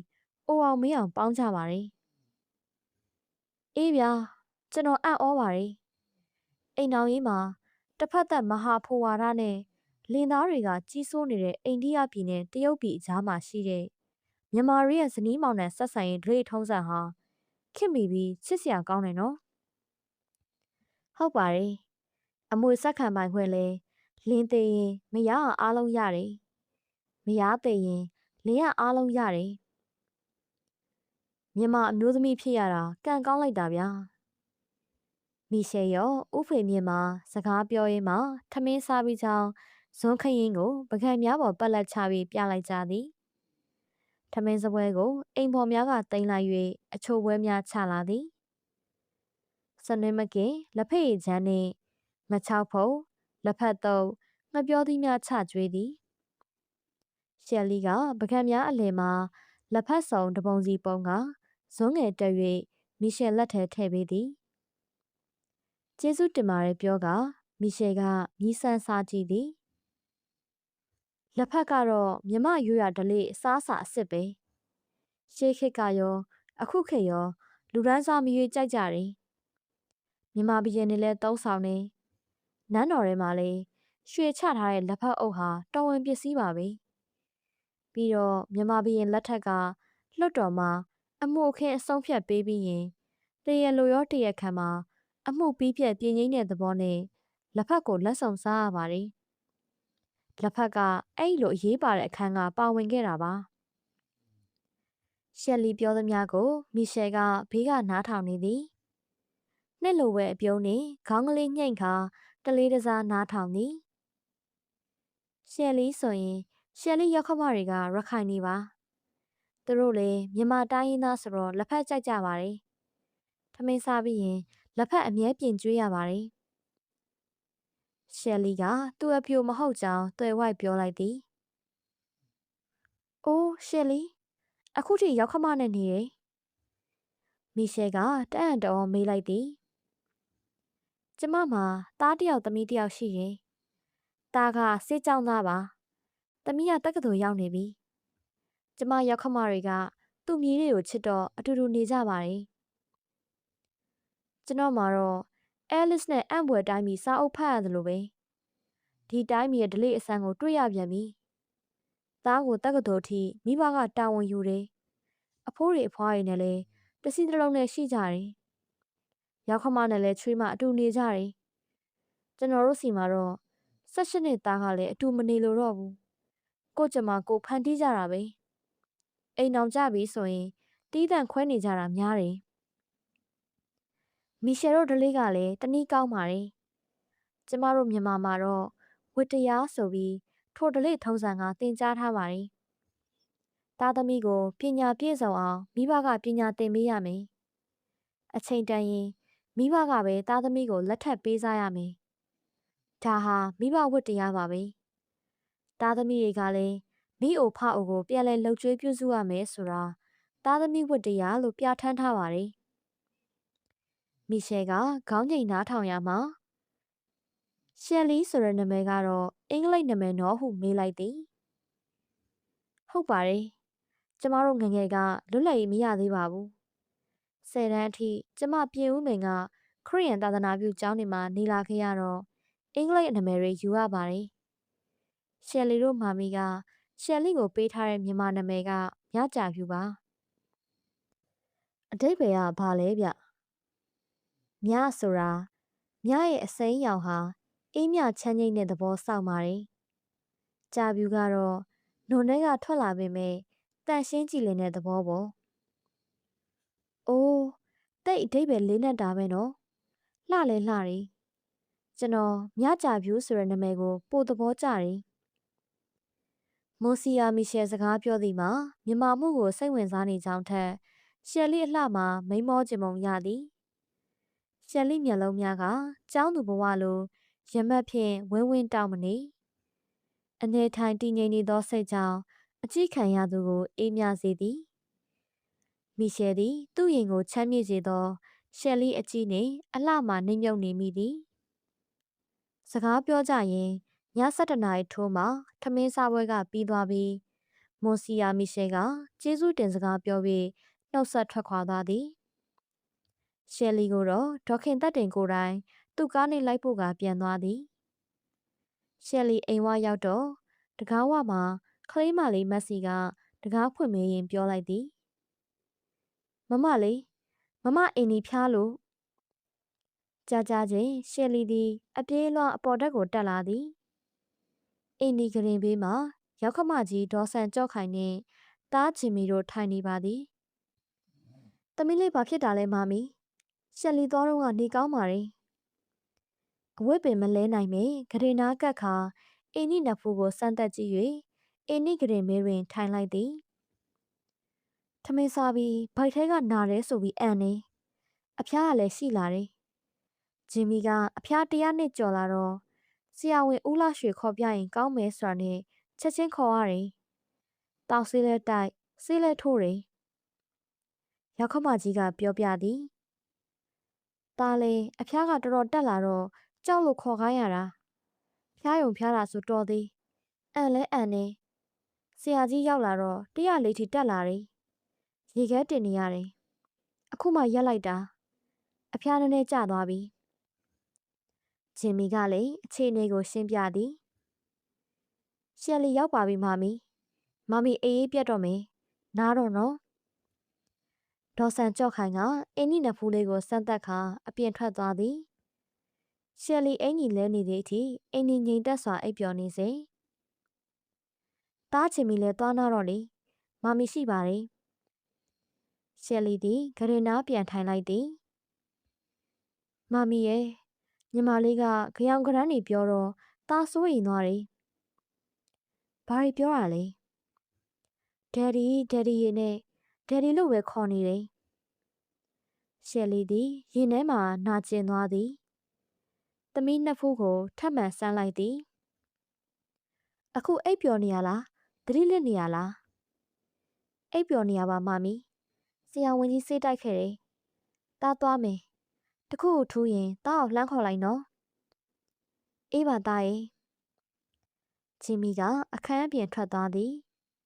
အိုအောင်မေးအောင်ပေါင်းကြပါတယ်။အေးဗျာကျွန်တော်အံ့ဩပါတယ်။အိမ်တော်ကြီးမှာတစ်ဖက်သက်မဟာဖိုဝါဒနဲ့လင်သားတွေကကြီးစိုးနေတဲ့အိန္ဒိယပြည်နဲ့တရုတ်ပြည်အကြားမှာရှိတဲ့မြန်မာရဲ့ဇနီးမောင်နှံဆက်ဆံရေးဒလိထုံးစံဟာခင်မိပြီးချစ်စရာကောင်းတယ်နော်။ဟုတ်ပါတယ်။အမွေဆက်ခံပိုင်ခွင့်လဲလင်းသေးရင်မရအောင်အားလုံးရတယ်။မရသေးရင်လင်းရအားလုံးရတယ်။မြန်မာအမျိုးသမီးဖြစ်ရတာကံကောင်းလိုက်တာဗျာ။မီရှယ်ရောဥဖေမြင့်မှာစကားပြောရင်းမှာထမင်းစားပြီးချောင်းဇွန်းခရင်ကိုပကံများပေါ်ပက်လက်ချပြီးပြလိုက်ကြသည်။ထမင်းစပွဲကိုအိမ်ပေါ်များကတင်လိုက်၍အချိုပွဲများချလာသည်။စနွေးမကင်လက်ဖက်ရည်ချမ်းနှင့်မချောက်ဖုံလက်ဖက်တုပ်ငှပြောသီးများချကျွေးသည်ရှယ်လီကပကံများအလယ်မှာလက်ဖက်စုံတပုံစီပုံကဇွန်းငယ်တက်၍မီရှယ်လက်ထဲထည့်ပေးသည်ကျေးဇူးတင်ပါတယ်ပြောကမီရှယ်ကမြည်ဆန်းစားကြည့်သည်လက်ဖက်ကတော့မြမရွရဒလေးစားစာအစ်စ်ပဲရှေးခေတ်ကရောအခုခေတ်ရောလူဒန်းစားမရွေးကြိုက်ကြတယ်မြမဘရင်တွေလည်းသုံးဆောင်နေနန်းတော်ထဲမှာလေရွှေချထားတဲ့လက်ဖက်အုပ်ဟာတော်ဝင်ပစ္စည်းပါပဲပြီးတော့မြမဘရင်လက်ထက်ကလွတ်တော်မှာအမှုအခင်းအဆုံးဖြတ်ပေးပြီးရင်တရလိုရောတရခံမှာအမှုပြီးပြက်ပြင်းငိမ့်တဲ့သဘောနဲ့လက်ဖက်ကိုလက်ဆောင်စားရပါတယ်လက်ဖက်ကအဲ့လိုအရေးပါတဲ့အခန်းကပါဝင်ခဲ့တာပါရှယ်လီပြောသမျှကိုမီရှယ်ကဘေးကနားထောင်နေသည်နှစ်လိုပဲအပြုံးနဲ့ခေါင်းကလေးညှိမ့်ခါတလေးတစားနားထောင်သည်ရှယ်လီဆိုရင်ရှယ်လီရောက်ခမတွေကရခိုင်နေပါသူတို့လည်းမြန်မာတိုင်းရင်းသားဆိုတော့လက်ဖက်ကြိုက်ကြပါတယ်ထမင်းစားပြီးရင်လက်ဖက်အမြဲပြင်ကျွေးရပါတယ်ရှယ်လီကသူ့အပြိုမဟုတ်ကြောင်းတွေ့ဝိုက်ပြောလိုက်သည်အိုးရှယ်လီအခုထိရောက်ခမနဲ့နေတယ်မီရှယ်ကတအံ့တော်မေးလိုက်သည်ကျမမှာသားတစ်ယောက်သမီးတစ်ယောက်ရှိရင်သားကစေးကြောင်းသားပါသမီးကတက္ကသိုလ်ရောက်နေပြီကျမရောက်ခမတွေကသူ့မြေးတွေကိုချစ်တော့အတူတူနေကြပါတယ်ကျွန်တော်မှာတော့အဲလစ်နဲ့အံ့ဘွယ်တိုင်းပြည်စာအုပ်ဖတ်ရတယ်လို့ပဲဒီတိုင်းပြည်ရဲ့ဒလိအဆန်းကိုတွေ့ရပြန်ပြီသားကိုတက္ကသိုလ်ထိမိဘကတာဝန်ယူတယ်အဖိုးတွေအဖွားတွေနဲ့လည်းတစီတစ်လုံးနဲ့ရှိကြတယ်ရောက်ခမနဲ့လည်းချွေးမအတူနေကြတယ်ကျွန်တော်တို့စီမှာတော့18နှစ်သားကလည်းအတူမနေလို့တော့ဘူးကို့ကျမကိုဖန်တီးကြတာပဲအိမ်အောင်ကြပြီဆိုရင်တီးတန့်ခွဲနေကြတာများတယ်မီရှယ်တို့ဒလေးကလည်းတနည်းကောင်းပါတယ်ကျမတို့မြန်မာမှာတော့ဝတ္တရားဆိုပြီးထိုဒလေးထုံးစံကသင်ကြားထားပါတယ်သားသမီးကိုပညာပြည့်စုံအောင်မိဘကပညာသင်ပေးရမယ်အချိန်တန်ရင်မိဘကပဲသားသမီးကိုလက်ထပ်ပေးစားရမယ်ဒါဟာမိဘဝတ္တရားပါပဲသားသမီးတွေကလည်းမိအိုဖအိုကိုပြန်လဲလှုပ်ကြွေးပြုစုရမယ်ဆိုတာသားသမီးဝတ္တရားလို့ပြဋ္ဌာန်းထားပါတယ်မီရှယ်ကခေါင်းငိမ်နားထောင်ရမှာရှယ်လီဆိုတဲ့နာမည်ကတော့အင်္ဂလိပ်နာမည်နော်ဟုမေးလိုက်သည်ဟုတ်ပါတယ်ကျမတို့ငငယ်ကလွတ်လပ်ရေးမရသေးပါဘူး10တန်းအထိကျမပြင်ဦးမင်ကခရစ်ယာန်သာသနာပြုကျောင်းတွေမှာနေလာခဲ့ရတော့အင်္ဂလိပ်နာမည်တွေယူရပါတယ်ရှယ်လီတို့မာမီကရှယ်လီကိုပေးထားတဲ့မြန်မာနာမည်ကမြကြဖြူပါအတိတ်ဘယ်ကဘာလဲဗျမြဆိုတာမြရဲ့အစိမ်းရောင်ဟာအေးမြချမ်းငိမ့်တဲ့သဘောဆောင်ပါတယ်ကြာဖြူကတော့နုံထဲကထွက်လာပေမဲ့တန့်ရှင်းကြည်လင်တဲ့သဘောပေါ့အိုးတိတ်အတိတ်ပဲလေးနဲ့တာပဲနော်လှလဲလှတယ်ကျွန်တော်မြကြဖြူဆိုတဲ့နာမည်ကိုပိုသဘောကျတယ်မိုစီယာမီရှယ်စကားပြောသည်မှာမြန်မာမှုကိုစိတ်ဝင်စားနေကြောင်းထက်ရှယ်လီအလှမှာမိန်မောကျင်ပုံရသည်ရှယ်လီမျက်လုံးများကကျောင်းသူဘဝလိုရမတ်ဖြင့်ဝင်းဝင်းတောင်းမနေအနေထိုင်တည်ငြိမ်နေသောစိတ်ကြောင့်အကြည့်ခံရသူကိုအေးမြစေသည်မီရှယ်သည်သူ့ရင်ကိုချမ်းမြေ့စေသောရှယ်လီအကြည့်နှင့်အလှမှနှိမ့်မြုပ်နေမိသည်စကားပြောကြရင် ည7 နာရီထိုးမှထမင်းစားပွဲကပြီးသွားပြီးမွန်စီယာမီရှယ်ကကျေးဇူးတင်စကားပြောပြီးနှုတ်ဆက်ထွက်ခွာသွားသည်ရှယ်လီကိုတော့ဒေါခင်သက်တင်ကိုယ်တိုင်သူ့ကားနှင့်လိုက်ဖို့ကပြန်သွားသည်ရှယ်လီအိမ်ဝရောက်တော့တကားဝမှာကလေးမလေးမက်ဆီကတကားဖွင့်မေးရင်ပြောလိုက်သည်မမလေးမမအင်းဒီဖျားလို့ကြာချင်းရှယ်လီသည်အပြေးအလွှားအပေါ်တက်ကိုတက်လာသည်အင်းဒီကရင်ဘေးမှာရောက်ခမကြီးဒေါ်ဆန်ကြော့ခိုင်နှင့်တားချင်မီတို့ထိုင်နေပါသည်။သမီးလေးဘာဖြစ်တာလဲမမီရှယ်လီသွားတော့ကနေကောင်းပါလေ။အဝတ်ပင်မလဲနိုင်မေဂရင်နာကတ်ခါအင်းဒီနဖူးကိုစမ်းသက်ကြည့်၍အင်းဒီကရင်မေးတွင်ထိုင်လိုက်သည်။ထမင်းစားပြီးဘိုက်ထဲကနာတယ်ဆိုပြီးအန်နေအဖျားကလည်းရှိလာတယ်။ဂျင်မီကအဖျား100နှစ်ကျော်လာတော့ဆရာဝန်ဦးလာရွှေခေါ်ပြရင်ကောင်းမယ်ဆိုတာနဲ့ချက်ချင်းခေါ်ရတယ်။တောက်ဆေးလဲတိုက်ဆေးလဲထိုးတယ်။ရောက်ခမကြီးကပြောပြသည်။ဒါလေအဖျားကတော်တော်တက်လာတော့ကြောက်လို့ခေါ်ခိုင်းရတာ။ဖျားယုံဖျားတာဆိုတော်သေး။အန်လဲအန်နေ။ဆရာကြီးရောက်လာတော့104ထိတက်လာတယ်။ရေခဲတင်နေရတယ်။အခုမှရက်လိုက်တာ။အဖျားနည်းနည်းကျသွားပြီ။ဂျင်မီကလည်းအခြေအနေကိုရှင်းပြသည်။ရှယ်လီရောက်ပါပြီမမီ။မမီအေးအေးပြတ်တော့မယ်။နားတော့နော်။ဒေါ်ဆန်ကြော့ခိုင်ကအင်းကြီးနဖူးလေးကိုစမ်းသက်ခါအပြင်ထွက်သွားသည်။ရှယ်လီအင်ကြီးလဲနေသည့်အထိအင်းကြီးငိမ်သက်စွာအိပ်ပျော်နေစေ။တားချင်မီလဲသွားနာတော့လေ။မမီရှိပါတယ်။ရှယ်လီသည်ဂရင်နာပြန်ထိုင်လိုက်သည်။မမီရဲ့ညီမလေးကကြောင်ကရမ်းနေပြောတော့တားစိုးရင်သွားတယ်။ဘာတွေပြောရလဲ။ဒယ်ဒီရေနဲ့ဒယ်ဒီလို့ပဲခေါ်နေတယ်။ရှယ်လီသည်ရင်ထဲမှာနာကျင်သွားသည်။သမီးနှစ်ဖူးကိုထပ်မံဆန်းလိုက်သည်။အခုအိပ်ပျော်နေရလား။သတိလစ်နေရလား။အိပ်ပျော်နေရပါမမီ။ဆရာဝန်ကြီးဆေးတိုက်ခဲ့တယ်။တားသွားမယ်။တခုကိုထူးရင်တားအောင်လှမ်းခေါ်လိုက်နော်။အေးပါသားရဲ့။ဂျင်မီကအခန်းအပြင်ထွက်သွားသည်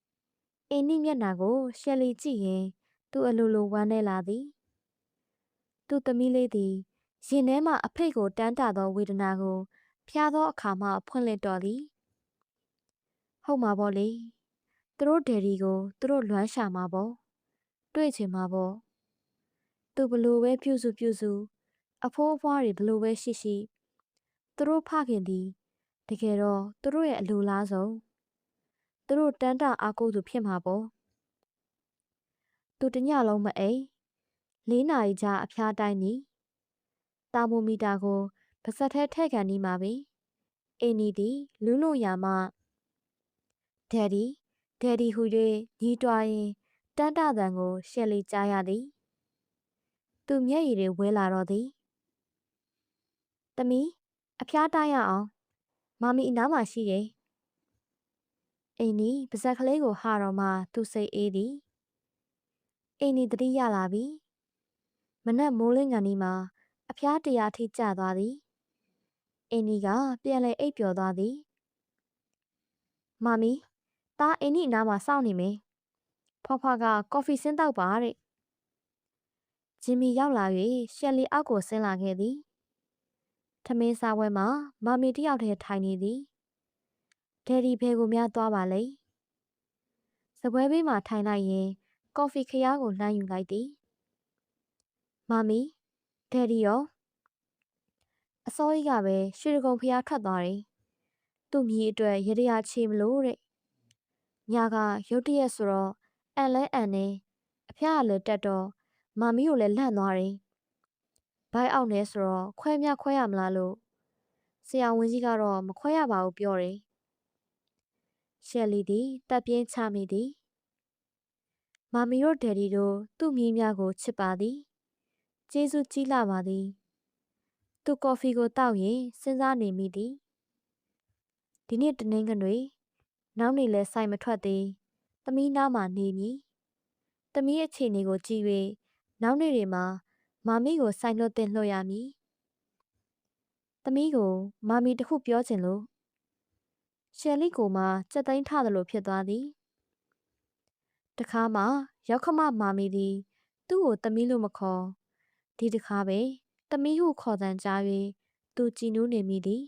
။အင်းနီမျက်နှာကိုရှယ်လီကြည့်ရင်သူအလိုလိုဝမ်းနေလာသည်။သူ့သမီးလေးသည်ရင်ထဲမှအဖိတ်ကိုတန်းတသောဝေဒနာကိုဖျားသောအခါမှဖွင့်လှစ်တော်သည်။ဟုတ်မှာပေါ့လေ။သူတို့ဒယ်ဒီကိုသူတို့လွမ်းရှာမှာပေါ့။တွေ့ချင်မှာပေါ့။သူဘလို့ပဲပြုစုအဖိုးအဖွားတွေဘလို့ပဲရှိသူတို့ဖခင်သည်တကယ်တော့သူတို့ရဲ့အလိုလားဆုံးသူတို့တန်းတအားကိုးသူဖြစ်မှာပေါ့သူတညလုံးမအိပ်4 နာရီကြာအဖျားတိုင်းသည်တာမိုမီတာကိုပါစက်ထဲထည့်ခံနေမှာပဲအင်းနီသည်လူးလို့ရမှဒယ်ဒီဟူ၍ညီးတွားရင်တန်းတသံကိုရှယ်လီကြားရသည်သူမျက်ရည်တွေဝဲလာတော့သည်သမီးအဖျားတိုင်းရအောင်မမီအနားမှာရှိတယ်အိမ်နီပါဇက်ကလေးကိုဟာတော့မှသူစိတ်အေးသည်အိမ်နီတတိရလာပြီမနက်မိုးလင်းကန်ဒီမှာအဖျား100ထိကျသွားသည်အိမ်နီကပြန်လဲအိပ်ပျော်သွားသည်မမီသားအိမ်နီအနားမှာစောင့်နေမယ်ဖွားကကော်ဖီစင်းတောက်ပါတဲ့ဂျင်မီရောက်လာ၍ရှယ်လီအောက်ကိုဆင်းလာခဲ့သည်ထမင်းစားပွဲမှာမမီတယောက်တည်းထိုင်နေသည်ဒယ်ဒီဘဲကိုများသွားပါလေစပွဲဘေးမှာထိုင်လိုက်ရင်ကော်ဖီခရားကိုလှမ်းယူလိုက်သည်မမီဒယ်ဒီရောအစောကြီးကပဲရွှေတကုံဖျားထွက်သွားတယ်သူ့မြည်အတွက်ရရချေမလို့တဲ့ညကရုတ်တရက်ဆိုတော့အန်လဲအန်နေအဖျားကလည်းတက်တော့မမီကိုလည်းလန့်သွားတယ်ဘိုက်အောက်နေဆိုတော့ခွဲရမလားလို့ဆရာဝန်ကြီးကတော့မခွဲရပါဘူးပြောတယ်ရှယ်လီသည်တပ်ပြင်းချမိသည်မမီတို့ဒယ်ဒီတို့သူ့မြင်းများကိုချစ်ပါသည်ကျေးဇူးကြီးလာပါသည်သူကော်ဖီကိုတောက်ရင်စဉ်းစားနေမိသည်ဒီနေ့တနင်္ဂနွေနောက်နေ့လဲဆိုင်မထွက်သေးသမီးနားမှာနေမည်သမီးအခြေအနေကိုကြည့်၍နောက်နေ့တွေမှာမမီကိုဆိုင်လွတ်တင်လွှတ်ရမည်သမီးကိုမမီတခုပြောချင်လို့ ရှယ်လီကိုမှကြက်သိမ်းထသလိုဖြစ်သွားသည်တခါမှရောက်ခမမာမီသည်သူ့ကိုသမီးလို့မခေါ်ဒီတခါပဲသမီးဟုခေါ်သံကြား၍သူကြည်နူးနေမိသည်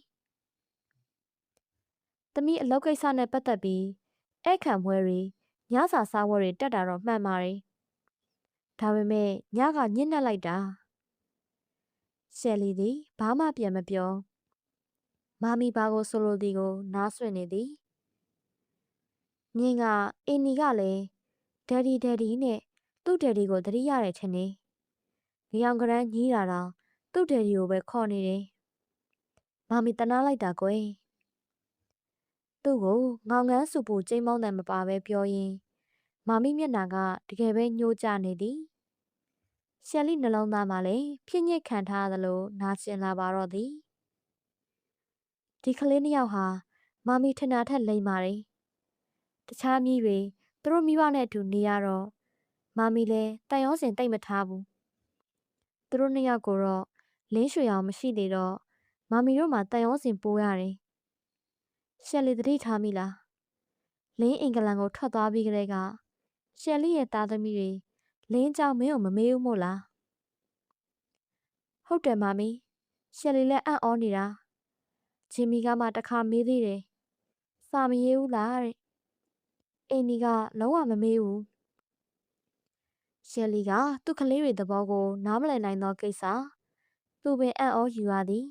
သမီးအလုပ်ကိစ္စနဲ့ပတ်သက်ပြီးဧည့်ခံပွဲတွေညစာစားပွဲတွေတက်တာတော့မှန်ပါတယ်ဒါပေမဲ့ညကညစ်နက်လိုက်တာရှယ်လီသည်ဘာမှပြန်မပြောမာမီဘာကိုဆိုလိုသည်ကိုနားဆွင့်နေသည်ညင်ကအင်းနီကလည်းဒက်ဒီနဲ့သူ့ဒက်ဒီကိုသတိရတယ်ထင်နေကြောင်ကရမ်းညီးတာတော့သူ့ဒက်ဒီကိုပဲခေါ်နေတယ်မာမီတနာလိုက်တာကွယ်သူ့ကိုငေါငန်းစုပူကျိမ်းမောင်းတယ်မပါပဲပြောရင်းမာမီမျက်နှာကတကယ်ပဲညှိုးကျနေသည်ရှယ်လီနှလုံးသားမှာလည်းဖြစ်ညစ်ခံထားသလိုနာကျင်လာပါတော့သည်ဒီကလေးနှစ်ယောက်ဟာမာမီထင်တာထက်လိမ့်ပါတယ်တခြားမြည်တွေသူတို့မိဘနဲ့အတူနေရတော့မာမီလည်းတန်ရောစင်တိတ်မထားဘူးသူတို့နှစ်ယောက်ကိုတော့လင်းရွှေအောင်မရှိသေးတော့မာမီတို့မှတန်ရောစင်ပိုးရတယ်ရှယ်လီသတိထားမိလားလင်းအင်္ဂလန်ကိုထွက်သွားပြီးကလေးကရှယ်လီရဲ့သားသမီးတွေလင်းကြောင့်မင်းကိုမမေးဘူးမို့လားဟုတ်တယ်မာမီရှယ်လီလည်းအံ့ဩနေတာဂျင်မီကမှတခါမေးသေးတယ်စာမရေးဘူးလားတဲ့အင်နီကလုံးဝမမေးဘူးရှယ်လီကသူ့ကလေးတွေသဘောကိုနားမလည်နိုင်သောကိစ္စသူပင်အံ့ဩယူရသည်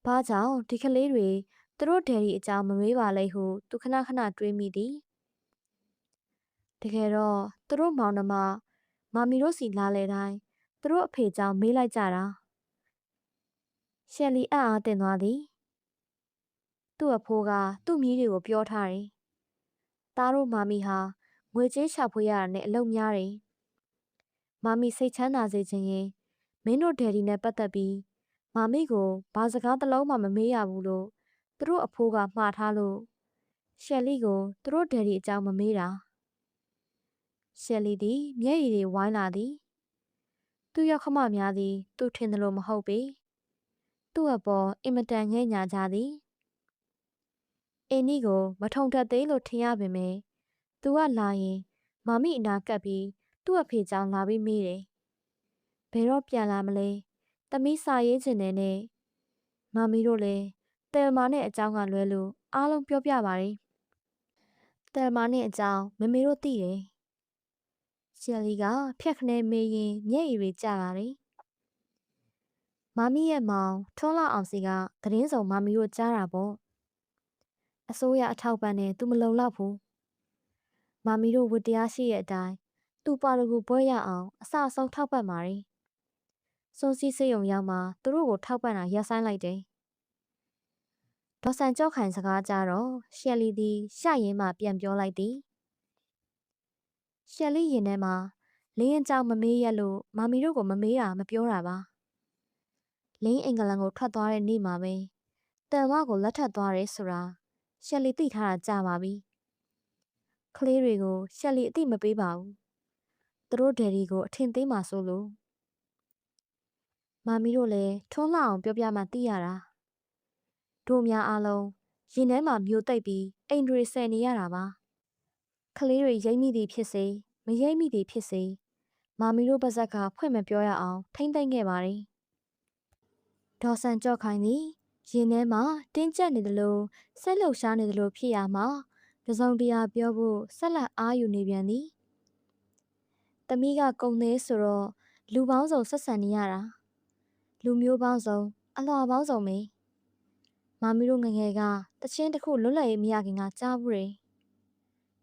ဘာကြောင့်ဒီကလေးတွေသူတို့ဒယ်ရီအကြောင်းမမေးပါလိမ့်ဟုသူခဏခဏတွေးမိသည်တကယ်တော့သူတို့မောင်နှမမာမီတို့စီလာလေတိုင်းသူတို့အဖေကြောင့်မေးလိုက်ကြတာရှယ်လီအံ့အားသင့်သွားသည်သူ့အဖိုးကသူ့မြီးတွေကိုပြောထားတယ်သားတို့မာမီဟာငွေကြေးရှာဖွေရတာနဲ့အလုပ်များတယ်မာမီစိတ်ချမ်းသာစေချင်ရင်မင်းတို့ဒယ်ဒီနဲ့ပတ်သက်ပြီးမာမီကိုဘာစကားတစ်လုံးမှမမေးရဘူးလို့သူတို့အဖိုးကမှားထားလို့ရှယ်လီကိုသူတို့ဒယ်ဒီအကြောင်းမမေးတာရှယ်လီသည်မျက်ရည်တွေဝိုင်းလာသည်သူ့ရောက်ခမများသည်သူထင်သလိုမဟုတ်ပေသူ့အပေါ်အင်မတန်ငဲ့ညာကြသည်အင်းနီကိုမထုံတတ်သေးလို့ထင်ရပေမယ့်သူကလာရင်မာမီအနာကပ်ပြီးသူ့အဖေကြောင့်လာပြီးမေးတယ်ဘယ်တော့ပြန်လာမလဲသမီးစာရေးချင်တယ်နဲ့မာမီတို့လည်းတယ်မာနဲ့အကြောင်းကလွဲလို့အားလုံးပြောပြပါတယ်တယ်မာနဲ့အကြောင်းမမေတို့သိတယ်ရှယ်လီကဖြက်ခနဲမေးရင်မျက်ရည်တွေကျလာတယ်မာမီရဲ့မောင်ထွန်းလာအောင်စီကသတင်းစုံမာမီတို့ကြားတာပေါ့အစိုးရအထောက်ပံ့နဲ့သူမလုံလောက်ဘူးမာမီတို့ဝတ္တရားရှိတဲ့အတိုင်းသူပါရဂူဘွဲရအောင်အစအဆုံးထောက်ပံ့ပါတယ်စွန်စီစေးုံရောက်မှသူတို့ကိုထောက်ပံ့တာရပ်ဆိုင်းလိုက်တယ်ဒေါ်ဆန်ကြောက်ခိုင်စကားကြတော့ရှယ်လီသည်ရှရင်မှပြန်ပြောလိုက်သည်ရှယ်လီရင်ထဲမှာလင်းရင်ကြောင့်မမေးရလို့မာမီတို့ကိုမမေးတာမပြောတာပါလင်းအင်္ဂလန်ကိုထွက်သွားတဲ့နေ့မှာပဲတန်ဝကိုလက်ထပ်သွားတယ်ဆိုတာရှယ်လီသိထားတာကြာပါပြီကလေးတွေကိုရှယ်လီအသိမပေးပါဘူးသူတို့ဒယ်ဒီကိုအထင်သေးမှဆိုလို့မာမီတို့လည်းထွန်းလှအောင်ပြောပြမှသိရတာတို့များအားလုံးရင်ထဲမှာမျိုးသိပ်ပြီးအိမ်တွေဆယ်နေရတာပါကလေးတွေရိမ့်မိသည်ဖြစ်စေမရိမ့်မိသည်ဖြစ်စေမာမီတို့ပါဇက်ကဖွင့်မပြောရအောင်ထိမ့်သိမ့်ခဲ့ပါတယ်ဒေါ်ဆန်ကြော့ခိုင်သည်ရင်ထဲမှာတင်းကျပ်နေသလိုဆက်လှုပ်ရှားနေသလိုဖြစ်ရမှာတစုံတရာပြောဖို့ဆက်လက်အားယူနေပြန်သည်သမီးကကုံသေးဆိုတော့လူပေါင်းစုံဆက်ဆံနေရတာလူမျိုးပေါင်းစုံအလွှာပေါင်းစုံပဲမာမီတို့ငငယ်ကတချင်းတစ်ခုလွတ်လပ်ရေးမရခင်ကကြားဘူးတယ်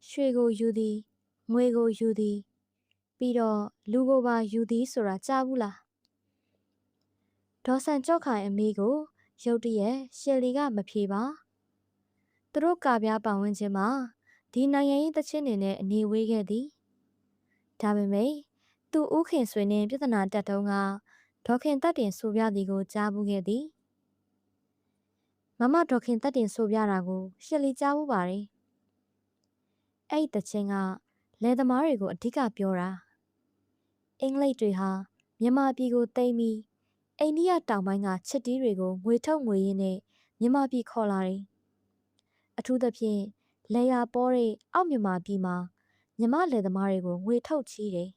ရွှေကိုယူသည်ငွေကိုယူသည်ပြီးတော့လူကိုပါယူသည်ဆိုတာကြားဘူးလားဒေါ်ဆန်ကြော့ခိုင်အမေကိုရုတ်တရက်ရှယ်လီကမဖြေပါသူတို့ကာပြားပတ်ဝန်းကျင်မှာဒီနိုင်ငံရေးတချင်းတွေနဲ့အနေဝေးခဲ့သည်ဒါပေမဲ့သူ့ဦးခင်ဆွေနှင့်ပြဿနာတက်တုံးကဒေါခင်တက်တင်ဆိုပြသည်ကိုကြားဘူးခဲ့သည်မမဒေါခင်တက်တင်ဆိုပြတာကိုရှယ်လီကြားဘူးပါတယ်အဲ့ဒီတချင်းကလယ်သမားတွေကိုအဓိကပြောတာအင်္ဂလိပ်တွေဟာမြန်မာပြည်ကိုသိမ်းပြီးအိန္ဒိယတောင်ပိုင်းကချစ်တီးတွေကိုငွေထုတ်ငွေရင်းနဲ့မြန်မာပြည်ခေါ်လာတယ် အထူးသဖြင့်လေယာပေါ်တဲ့အောက်မြန်မာပြည်မှာမြမလယ်သမားတွေကိုငွေထုတ်ချီးတယ်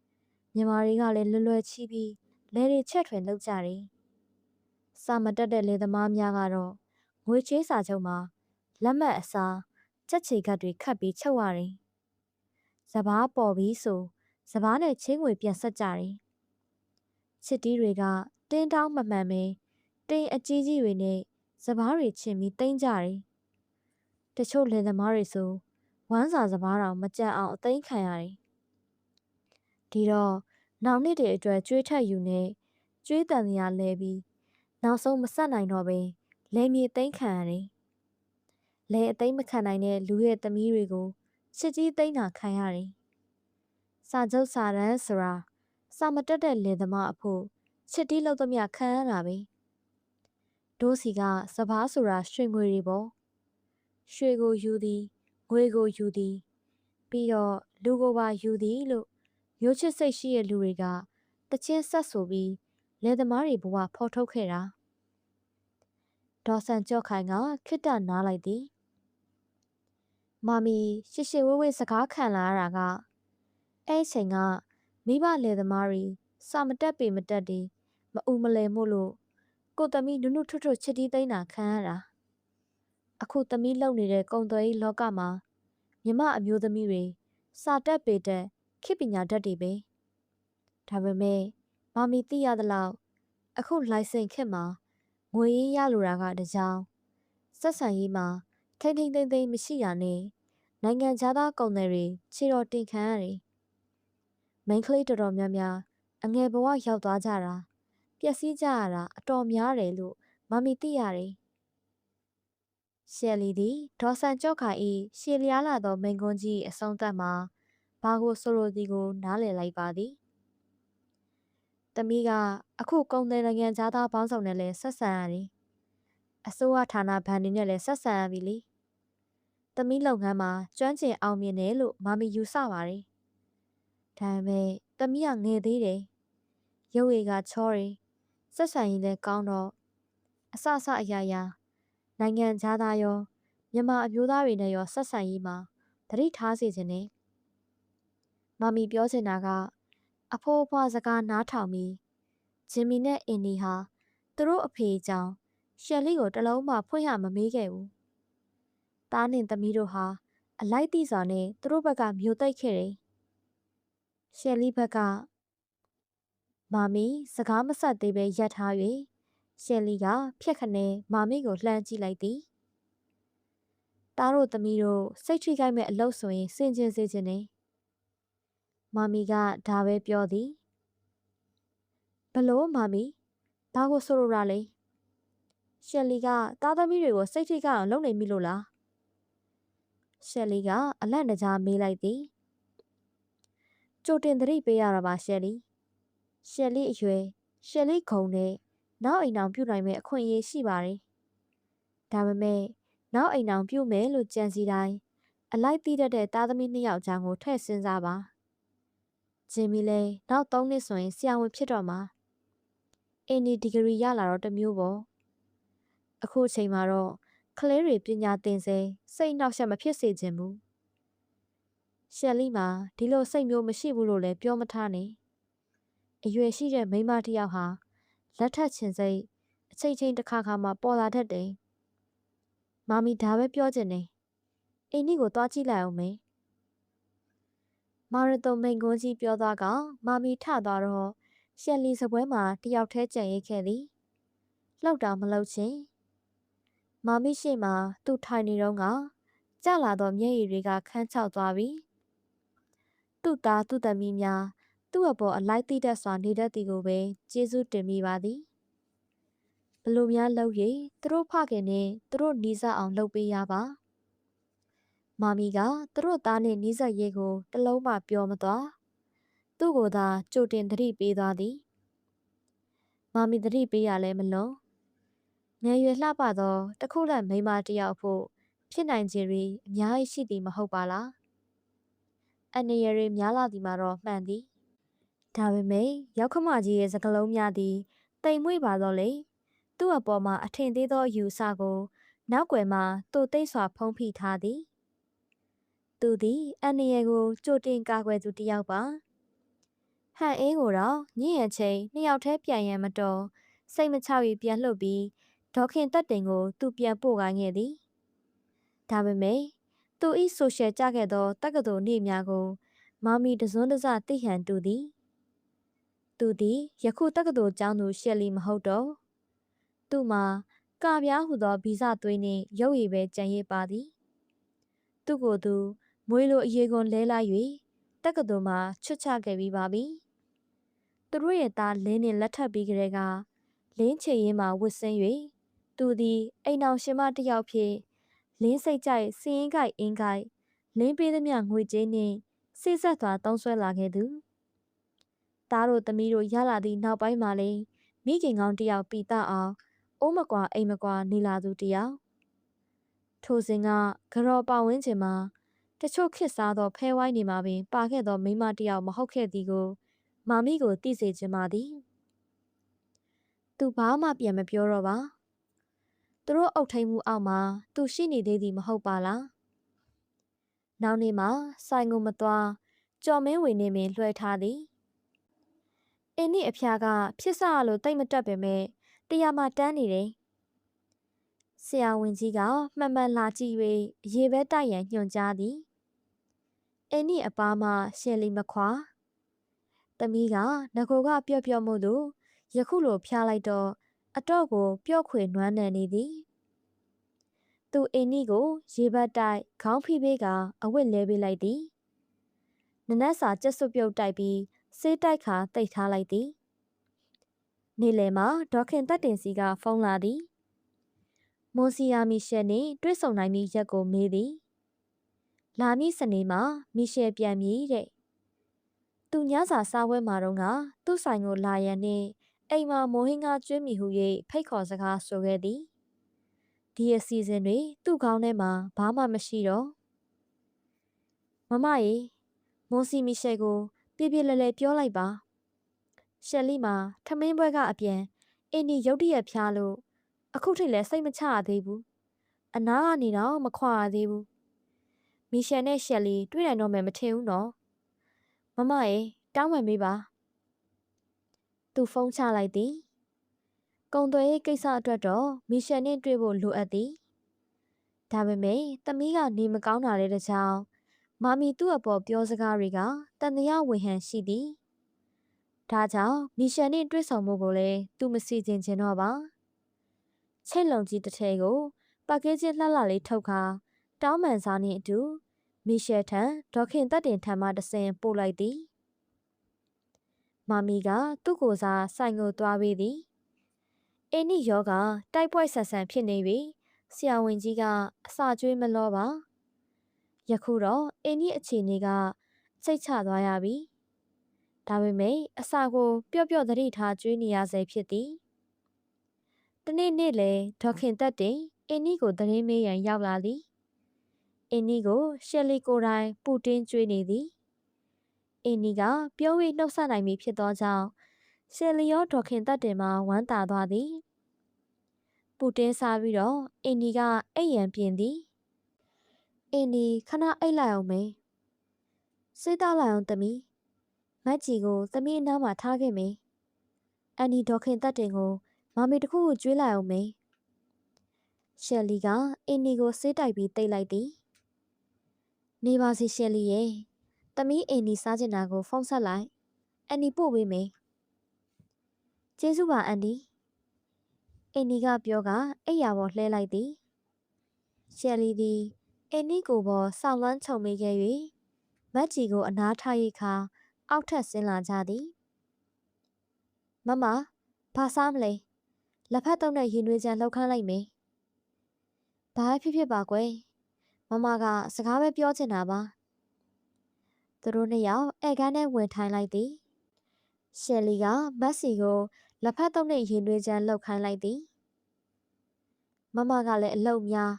။မြန်မာတွေကလည်းလွယ်လွယ်ချီးပြီးလယ်တွေချက်ထွင်လုပ်ကြတယ်။စာမတက်တဲ့လယ်သမားများကတော့ငွေချေးစာချုပ်မှာလက်မှတ်အစားကြက်ချေကတ်တွေခတ်ပြီးချုပ်ရတယ်။စပားပေါ်ပြီးဆိုစပားနဲ့ချင်းငွေပြန်ဆက်ကြတယ်။ချစ်တီးတွေကတင်းတောင်းမမှန်ပဲတင်းအကြီးကြီးတွေနဲ့စပားတွေချင်ပြီးတင်းကြတယ်။တချို့လယ်သမားတွေဆိုဝမ်းစာစပားတောင်မကြံအောင်အသိမ်းခံရတယ်။ဒီတော့နောက်နှစ်တွေအတွက်ကြွေးထက်ယူနေကြွေးတန်တရားလဲပြီးနောက်ဆုံးမဆက်နိုင်တော့ပဲလဲမြေသိမ်းခံရတယ်။လဲအသိမ်းမခံနိုင်တဲ့လူရဲ့သမီးတွေကိုချစ်ကြီးသိမ်းတာခံရတယ်။စာချုပ်စာတမ်းဆိုတာစာမတက်တဲ့လယ်သမားအဖို့ချစ်တီးလို့သမျှခံရတာပဲ။ဒိုးစီကစပားဆိုတာရွှေငွေတွေပေါ့။ရွှေကိုယူသည်ငွေကိုယူသည်ပြီးတော့လူကိုပါယူသည်လို့မျိုးချစ်စိတ်ရှိတဲ့လူတွေကတချင်းဆက်ဆိုပြီးလယ်သမားတွေဘဝဖော်ထုတ်ခဲ့တာဒေါ်ဆန်ကြော့ခိုင်ကခိတ္တနားလိုက်သည်မမီရှစ်ရှစ်ဝဲဝဲစကားခံလာရတာကအဲ့ချိန်ကမိဘလယ်သမားတွေစာမတက်ပေမတက်တွေမအူမလဲမို့လို့ကိုသမီးနုနုထွတ်ထွတ်ချစ်တီးသိမ်းတာခံရတာအခုသမီးလုံနေတဲ့ကုံသွဲကြီးလောကမှာမြမအမျိုးသမီးတွေစာတက်ပေတက်ခေပညာတတ်တွေပဲဒါပေမဲ့မမီသိရသလောက်အခုလိုင်စင်ခေတ်မှာငွေရင်းရလိုတာကတကြောင်ဆက်ဆံရေးမှာထိမ့်ထိမ့်သိမ့်သိမ့်မရှိရနဲ့နိုင်ငံခြားသားကုန်သည်တွေခြေတော်တင်ခံရတယ်မိန်းကလေးတော်တော်များများအငယ်ဘဝရောက်သွားကြတာပျက်စီးကြရတာအတော်များတယ်လို့မမီသိရတယ်ရှယ်လီသည်ဒေါ်ဆန်ကြော့ခါ၏ရှည်လျားလာသောမိန်ကွန်းကြီးအဆုံးသတ်မှာဘာကိုဆိုလိုသည်ကိုနားလည်လိုက်ပါသည်သမီးကအခုကုန်သည်နိုင်ငံခြားသားပေါင်းစုံနဲ့လည်းဆက်ဆံရတယ်အစိုးရဌာနဘဏ်တွေနဲ့လည်းဆက်ဆံရပြီလေသမီးလုပ်ငန်းမှာကျွမ်းကျင်အောင်မြင်တယ်လို့မမီယူဆပါတယ်ဒါပေမဲ့သမီးကငယ်သေးတယ်ရုပ်ရည်ကချောတယ်ဆက်ဆံရေးလည်းကောင်းတော့အစအရာရာနိုင်ငံခြားသားရောမြန်မာအမျိုးသားတွေနဲ့ရောဆက်ဆံရေးမှာသတိထားစေခြင်းနဲ့မမီပြောချင်တာကအဖိုးအဖွားစကားနားထောင်ပြီးဂျင်မီနဲ့အင်နီဟာသူတို့အဖေအကြောင်းရှယ်လီကိုတလုံးမှဖွင့်ရမမေးခဲ့ဘူး။သားနဲ့သမီးတို့ဟာအလိုက်တိစွာနဲ့သူတို့ဘက်ကမျိုးသိပ်ခဲ့တယ်။ရှယ်လီဘက်ကမမီစကားမဆက်သေးပဲရပ်ထား၍ရှယ်လီကဖြက်ခနဲမမီကိုလှမ်းကြည့်လိုက်သည်။သားတို့သမီးတို့စိတ်ထိခိုက်မဲ့အလုပ်ဆိုရင်စင်ကျင်စေခြင်းနဲ့မမီကဒါပဲပြောသည်ဘလို့မမီဘာကိုဆိုလိုတာလဲရှယ်လီကသားသမီးတွေကိုစိတ်ထိခိုက်အောင်လုပ်နေမိလို့လားရှယ်လီကအလန့်တကြားမေးလိုက်သည်ကြိုတင်သတိပေးရတာပါရှယ်လီရှယ်လီအရွယ်ရှယ်လီခုံနဲ့နောက်အိမ်အောင်ပြုတ်နိုင်မဲ့အခွင့်အရေးရှိပါတယ်ဒါပေမဲ့နောက်အိမ်အောင်ပြုတ်မယ်လို့ကြံစီတိုင်းအလိုက်သိတတ်တဲ့သားသမီးနှစ်ယောက်ချောင်းကိုထည့်စဉ်းစားပါဂျင်မီလည်းနောက်3နှစ်ဆိုရင်ဆရာဝန်ဖြစ်တော့မှာအင်းဒီဒီဂရီရလာတော့တမျိုးပေါ့အခုအချိန်မှာတော့ကလေးတွေပညာသင်စေစိတ်နှောက်ယှက်မဖြစ်စေချင်ဘူးရှယ်လီမှာဒီလိုစိတ်မျိုးမရှိဘူးလို့လည်းပြောမထားနဲ့အရွယ်ရှိတဲ့မိန်းမတစ်ယောက်ဟာလက်ထက်ချင်စိတ်အချိန်ချင်းတစ်ခါခါမှပေါ်လာတတ်တယ်မမီဒါပဲပြောချင်တယ်အင်းဒီကိုသွားကြည့်လိုက်အောင်မေမာရသွန်မိန်ကွန်းကြီးပြောသွားကမမီထသွားတော့ရှယ်လီစပွဲမှာတယောက်တည်းကြံရိတ်ခဲ့သည်လှုပ်တာမလှုပ်ချင်းမမီရှိမှသူထိုင်နေတော့ကကြလာသောမျက်ရည်တွေကခန်းချောက်သွားပြီသူ့သားသူ့သမီးများသူ့အပေါ်အလိုက်သိတတ်စွာနေတတ်သည်ကိုပဲကျေးဇူးတင်မိပါသည်ဘလို့များလှုပ်ရည်သူတို့ဖခင်နဲ့သူတို့နီးစပ်အောင်လှုပ်ပေးရပါမမီကသူတို့သားနဲ့နီးစပ်ရေးကိုတလုံးမှပြောမသွားသူ့ကိုသာကြိုတင်သတိပေးသွားသည်မမီသတိပေးရလဲမလုံးငယ်ရွယ်လှပသောတခုလက်မိန်းမတစ်ယောက်ဖို့ဖြစ်နိုင်ခြေတွေအများကြီးရှိသည်မဟုတ်ပါလားအနေရတွေများလာသည်မှာတော့မှန်သည်ဒါပေမဲ့ရောက်ခမကြီးရဲ့စကလုံးများသည်တိမ်မွေ့ပါတော့လေသူ့အပေါ်မှာအထင်သေးသောအယူအဆကို နောက်ွယ်မှာသူသိမ့်စွာဖုံးဖိထားသည်သူသည်အန်နီယေကိုကြိုတင်ကာကွယ်သူတစ်ယောက်ပါဟန်အေးကိုတော့ညင်ရချိန်နှစ်ယောက်တည်းပြန်ရန်မတော်စိတ်မချ၍ပြန်လှုပ်ပြီးဒေါခင်တက်တင်ကိုသူပြန်ပို့ခိုင်းခဲ့သည်ဒါပေမဲ့သူ၏ဆိုရှယ်ကြခဲ့သောတက္ကသိုလ်နေ့များကိုမာမီတစွန်းတစသိဟန်တူသည်သူသည်ယခုတက္ကသိုလ်ကျောင်းသူရှယ်လီမဟုတ်တော့သူမှာကပြားဟုသောဗီဇသွေးနှင့်ရုပ်ရည်ပဲကြံရစ်ပါသည်သူကိုယ်သူမွေးလိုအရေကွန်လဲလိုက်၍တက္ကသိုလ်မှာချွတ်ချခဲ့ပြီးပါပြီသူတို့ရဲ့သားလင်းနှင့်လက်ထပ်ပြီးကလေးကလင်းချေရင်မှာဝစ်ဆင်း၍သူသည်အိမ်အောင်ရှင်မတစ်ယောက်ဖြင့်လင်းစိတ်ကြိုက်စည်ရင်ကိုက်အင်းကိုက်လင်းပေးသမျှငွေကြေးနှင့်စိတ်ဆက်စွာတောင်းဆွဲလာခဲ့သူသားတို့သမီးတို့ရလာသည့်နောက်ပိုင်းမှာလည်းမိခင်ကောင်းတစ်ယောက်ပိတအောင်အိုးမကွာအိမ်မကွာနေလာသူတစ်ယောက်ထိုစဉ်ကကြော်ပဝင်းချင်မှာတချို့ခေတ်စားသောဖဲဝိုင်းနေမှာပင်ပါခဲ့သောမိန်းမတစ်ယောက်မဟုတ်ခဲ့သည်ကိုမာမီကိုသိစေချင်ပါသည်သူဘာမှပြန်မပြောတော့ပါသူတို့အုပ်ထိန်မှုအောက်မှာသူရှိနေသေးသည်မဟုတ်ပါလားနောက်နေ့မှာဆိုင်ကိုမသွားကြော်မင်းဝင်နေပင်လွှဲထားသည်အင်းဤအဖျားကဖြစ်စရလို့တိတ်မတက်ပေမဲ့တရားမှတန်းနေတယ်ဆရာဝန်ကြီးကမှန်မှန်လာကြည့်၍ရေပဲတိုက်ရန်ညွှန်ကြားသည်အင်းဤအပားမှရှယ်လီမခွာသမီးကငကိုကပျော့ပျော့မှုသို့ယခုလိုဖျားလိုက်တော့အတော့ကိုပျော့ခွေနွမ်းနယ်နေသည်သူအင်းဤကိုရေဘတ်တိုက်ခေါင်းဖိပေးကအဝတ်လဲပေးလိုက်သည်နနက်စာကြက်စွပ်ပြုတ်တိုက်ပြီးဆေးတိုက်ခါတိတ်ထားလိုက်သည်နေ့လယ်မှာဒေါခင်တက်တင်စီကဖုန်းလာသည်မွန်စီယာမီရှယ်နှင့်တွေ့ဆုံနိုင်ပြီးရက်ကိုမေးသည်လာမည့်စနေမှာမီရှယ်ပြန်မည်တဲ့သူညစာစားပွဲမှာတော့ကသူ့ဆိုင်ကိုလာရန်နှင့်အိမ်မှာမိုးဟင်းကားကျွေးမိဟု၍ဖိတ်ခေါ်စကားဆိုခဲ့သည်ဒီအစီအစဉ်တွေသူ့ခေါင်းထဲမှာဘာမှမရှိတော့မမရေမွန်စီမီရှယ်ကိုပြပြလဲလဲပြောလိုက်ပါရှယ်လီမှာထမင်းပွဲကအပြန်အင်းဒီရုတ်တရက်ဖျားလို့အခုထိလည်းစိတ်မချရသေးဘူးအနားကနေတော့မခွာရသေးဘူးမီရှယ်နဲ့ရှယ်လီတွေ့နိုင်တော့မယ်မထင်ဘူးနော်မမရေတောင်းပန်ပေးပါသူဖုန်းချလိုက်သည်ကုံသွဲရေးကိစ္စအတွက်တော့မီရှယ်နဲ့တွေ့ဖို့လိုအပ်သည်ဒါပေမဲ့သမီးကနေမကောင်းတာတဲ့ကြောင့်မာမီသူ့အပေါ်ပြောစကားတွေကတန်တရားဝေဟန်ရှိသည်ဒါကြောင့်မီရှယ်နဲ့တွေ့ဆုံမှုကိုလည်းသူမစီစဉ်ချင်တော့ပါချိတ်လုံကြီးတစ်ထည်ကိုပါကေးချင်းလှလှလေးထုတ်ခါတောင်းပန်စားနှင့်အတူမီရှယ်ထံဒေါခင်တက်တင်ထံမှတဆင်ပို့လိုက်သည်မာမီကသူ့ကိုယ်စားဆိုင်ကိုသွားပေးသည်အင်းနီယောဂတိုက်ပွဲဆန်ဆန်ဖြစ်နေပြီဆရာဝန်ကြီးကအစာကျွေးမလောပါယခုတော့အင်းနီအခြေအနေကစိတ်ချသွားရပြီဒါပေမဲ့အစာကိုပျော့ပျော့သတိထားကျွေးနေရဆဲဖြစ်သည်တနေ့နေ့လေဒေါခင်တက်တင်အင်းနီကိုသတင်းမေးရန်ရောက်လာသည်အင်းနီကိုရှယ်လီကိုတိုင်ပူတင်းကျွေးနေသည်အင်းနီကပြော၍နှုတ်ဆက်နိုင်ပြီဖြစ်သောကြောင့်ရှယ်လီရောဒေါခင်တက်တင်မှဝမ်းသာသွားသည်ပူတင်းစားပြီးတော့အင်းနီကအိပ်ရန်ပြင်သည်အင်းနီခဏအိပ်လိုက်အောင်မေစေးတောက်လိုက်အောင်သမီးမက်ကြီးကိုသမီးအနားမှာထားခဲ့မေအန်နီဒေါခင်တက်တင်ကိုမာမီတခုကိုကျွေးလိုက်အောင်မေရှယ်လီကအင်းနီကိုစေးတိုက်ပြီးတိတ်လိုက်သည်နေပါစီရှယ်လီရဲ့သမီးအင်းနီစားချင်တာကိုဖုန်းဆက်လိုက်အန်နီပို့ပေးမေကျေးဇူးပါအန်ဒီအင်းနီကပြောကအိပ်ယာပေါ်လှဲလိုက်သည်ရှယ်လီသည်အင်းနီကိုပေါ်ဆောင်းလန်းချုံမိခဲ့၍မက်ကြီးကိုအနားထားရိတ်ခါအောက်ထပ်ဆင်းလာကြသည်မမဘာစားမလဲလက်ဖက်တုံးနဲ့ရင်သွေးချမ်းလှုပ်ခမ်းလိုက်မေဘာဖြစ်ဖြစ်ပါကွယ်မမကစကားပဲပြောချင်တာပါသူတို့နှစ်ယောက်ဧကန်းထဲဝင်ထိုင်လိုက်သည်ရှယ်လီကမက်စီကိုလက်ဖက်တုံးနဲ့ရင်သွေးချမ်းလှုပ်ခိုင်းလိုက်သည်မမကလည်းအလုပ်များ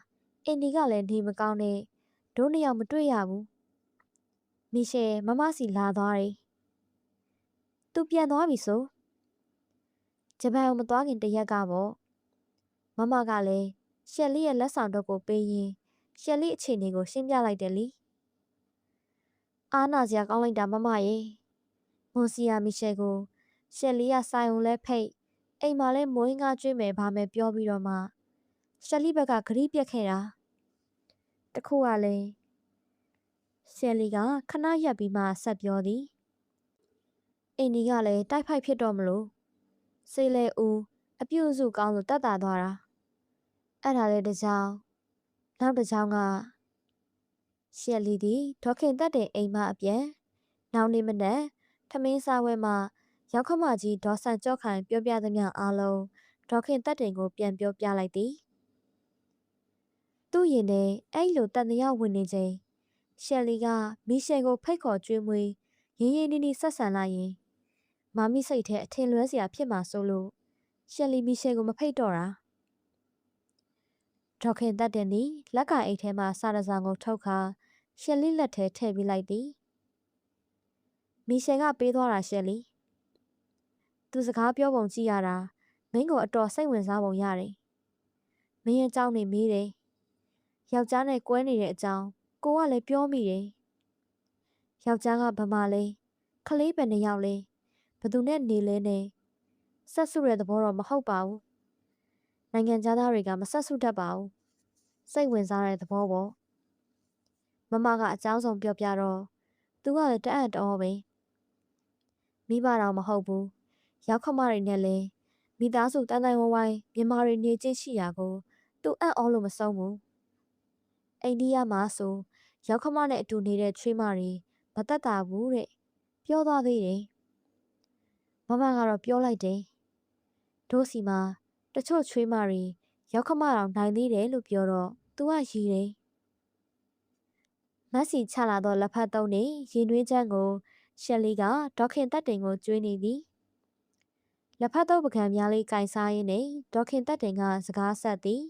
အင်ဒီကလည်းနေမကောင်းနဲ့တို့နှစ်ယောက်မတွေ့ရဘူးမီရှယ်မမစီလာသွားတယ်သူပြန်သွားပြီဆိုဂျပန်ကိုမသွားခင်တရက်ကပေါ့မမကလည်း ရှယ်လီရဲ့လက်ဆောင်တော့ကိုပေးရင်ရှယ်လီအခြေအနေကိုရှင်းပြလိုက်တယ်လीအားနာစရာကောင်းလိုက်တာမမရဲ့မွန်စီယာမီရှယ်ကိုရှယ်လီကဆိုင်ုံလဲဖိတ်အိမ်မှာလဲမွေးငါကျွေးမယ်ဗာမယ်ပြောပြီးတော့မှရှယ်လီဘက်ကဂရိပြက်ခဲ့တာတခုကလည်းရှယ်လီကခဏရက်ပြီးမှဆက်ပြောသည်အိမ်ဒီကလည်းတိုက်ဖိုက်ဖြစ်တော့မလို့စေးလဲဦးအပြုအစုကောင်းလို့တတ်တာသွားတာအဲ့ဒါလည်းတစ်ကြောင်နောက်တစ်ကြောင်ကရှယ်လီသည်ဒေါခင်တက်တဲ့အိမ်မအပြန်နောက်နေ့မနက်ထမင်းစားဝဲမှာရောက်ခမကြီးဒေါ်ဆန်ကြော့ခိုင်ပြောပြသမျှအားလုံးဒေါခင်တက်တင်ကိုပြန်ပြောပြလိုက်သည်သူ့ရင်ထဲအဲ့လိုတန်တရားဝင်နေချိန်ရှယ်လီကမီရှယ်ကိုဖိတ်ခေါ်ကျွေးမွေးရင်းရင်းနှီးနှီးဆက်ဆံလိုက်ရင်မမီစိတ်ထဲအထင်လွဲစရာဖြစ်မှာဆိုလို့ရှယ်လီမီရှယ်ကိုမဖိတ်တော့တာဒေါခင်တက်တင်သည်လက်ကအိတ်ထဲမှစာရစာကိုထုတ်ခါရှယ်လီလက်ထဲထည့်ပေးလိုက်သည်မီရှယ်ကပေးသွားတာရှယ်လီသူစကားပြောပုံကြည့်ရတာမင်းကိုအတော်စိတ်ဝင်စားပုံရတယ်မင်းရဲ့အကြောင်းနေမေးတယ်ယောက်ျားနဲ့ကွဲနေတဲ့အကြောင်းကိုကလည်းပြောမိတယ်ယောက်ျားကဗမာလဲခလေးပဲနှစ်ယောက်လဲဘသူနဲ့နေလဲနဲ့ဆက်စုတဲ့သဘောတော့မဟုတ်ပါဘူးနိုင်ငံသားတွေကမဆက်စုတတ်ပါဘူးစိတ်ဝင်စားတဲ့သဘောပေါ့မမကအကြောင်းဆုံးပြောပြတော့သူကလည်းတအံ့တော်ပဲမိဘတော်မဟုတ်ဘူးရောက်ခမတွေနဲ့လဲမိသားစုတန်တိုင်ဝဝိုင်းမြန်မာတွေနေချင်းရှိရာကိုသူအံ့ဩလို့မဆုံးဘူးအိန္ဒိယမှာဆိုရောက်ခမနဲ့အတူနေတဲ့ချွေးမတွေမတက်တာဘူးတဲ့ပြောသွားသေးတယ်မမကတော့ပြောလိုက်တယ်တို့စီမှာတချို့ချွေးမတွေရောက်ခမတော်နိုင်သေးတယ်လို့ပြောတော့သူကရည်တယ်မက်ဆီချလာတော့လက်ဖက်သုံးနေရင်တွင်းချမ်းကိုရှယ်လီကဒေါခင်တက်တင်ကိုကျွေးနေသည်လက်ဖက်သုံးပကံများလေးကင်စားရင်းနဲ့ဒေါခင်တက်တင်ကစကားဆက်သည်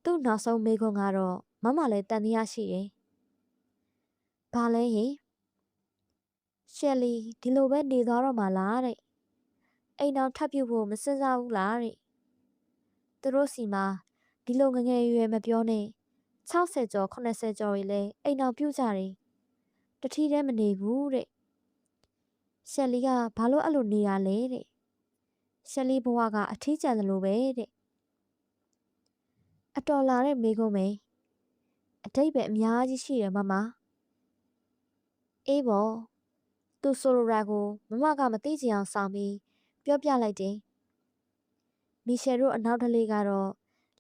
သူ့နောက်ဆုံးမေးခွန်းကတော့မမလည်းတန်တရားရှိတယ်။ဘာလဲဟင်ရှယ်လီဒီလိုပဲနေသွားတော့မှလားတဲ့အိမ်တော်ထပ်ပြုတ်ဖို့မစင်စားဘူးလားတဲ့သူတို့စီမှာဒီလိုငငယ်ရွယ်မပြောနဲ့60ကျော်80ကျော်တွေလဲအိမ်တော်ပြုတ်ကြတယ်တတိတည်းမနေဘူးတဲ့ရှယ်လီကဘာလို့အဲ့လိုနေရလဲတဲ့ရှယ်လီဘဝကအထီးကျန်တယ်လို့ပဲတဲ့အတော်လာတဲ့မိကုံးပဲအတိတ်ပဲအများကြီးရှိတယ်မမအေးပေါ့သူဆိုလိုရာကိုမမကမသိချင်အောင်ဆောင်ပြီးပြောပြလိုက်တယ်မီရှယ်တို့အနောက်တလေးကတော့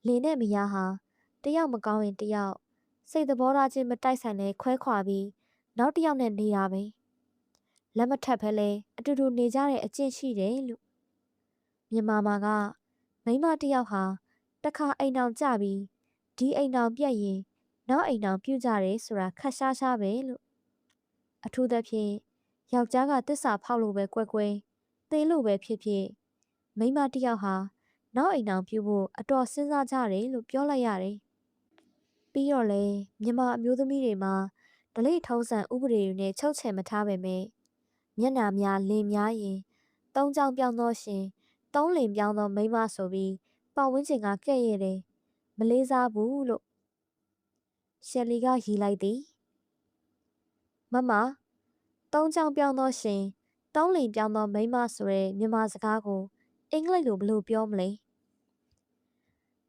လင်းနဲ့မယားဟာတယောက်မကောင်းရင်တယောက်စိတ်သဘောထားချင်းမတိုက်ဆိုင်လဲခွဲခွာပြီးနောက်တစ်ယောက်နဲ့နေတာပဲလက်မထပ်ဖဲလဲအတူတူနေကြတဲ့အကျင့်ရှိတယ်လို့မြန်မာမှာကမိန်းမတစ်ယောက်ဟာတခါအိမ်အောင်ကြပြီးဒီအိမ်အောင်ပြက်ရင်နောက်အိမ်အောင်ပြုတ်ကြတယ်ဆိုတာခက်ရှားရှားပဲလို့အထူးသဖြင့်ယောက်ျားကတစ္ဆာဖောက်လို့ပဲကွဲကွဲသေလို့ပဲဖြစ်ဖြစ်မိန်းမတစ်ယောက်ဟာနောက်အိမ်အောင်ပြုတ်ဖို့အတော်စဉ်းစားကြတယ်လို့ပြောလိုက်ရတယ်ပြီးတော့လေမြန်မာအမျိုးသမီးတွေမှာဒလိထုံးစံဥပဒေတွေနဲ့ချုပ်ချယ်မထားပေမဲ့မျက်နှာများလင်များရင်သုံးချောင်းပြောင်းသောရှင်သုံးလင်ပြောင်းသောမိန်းမဆိုပြီးပတ်ဝန်းကျင်ကကဲ့ရဲ့တယ်မလေးစားဘူးလို့ရှယ်လီကရီလိုက်သည်မမသုံးချောင်းပြောင်းသောရှင်သုံးလင်ပြောင်းသောမိန်းမဆိုတဲ့မြန်မာစကားကိုအင်္ဂလိပ်လိုဘယ်လိုပြောမလဲ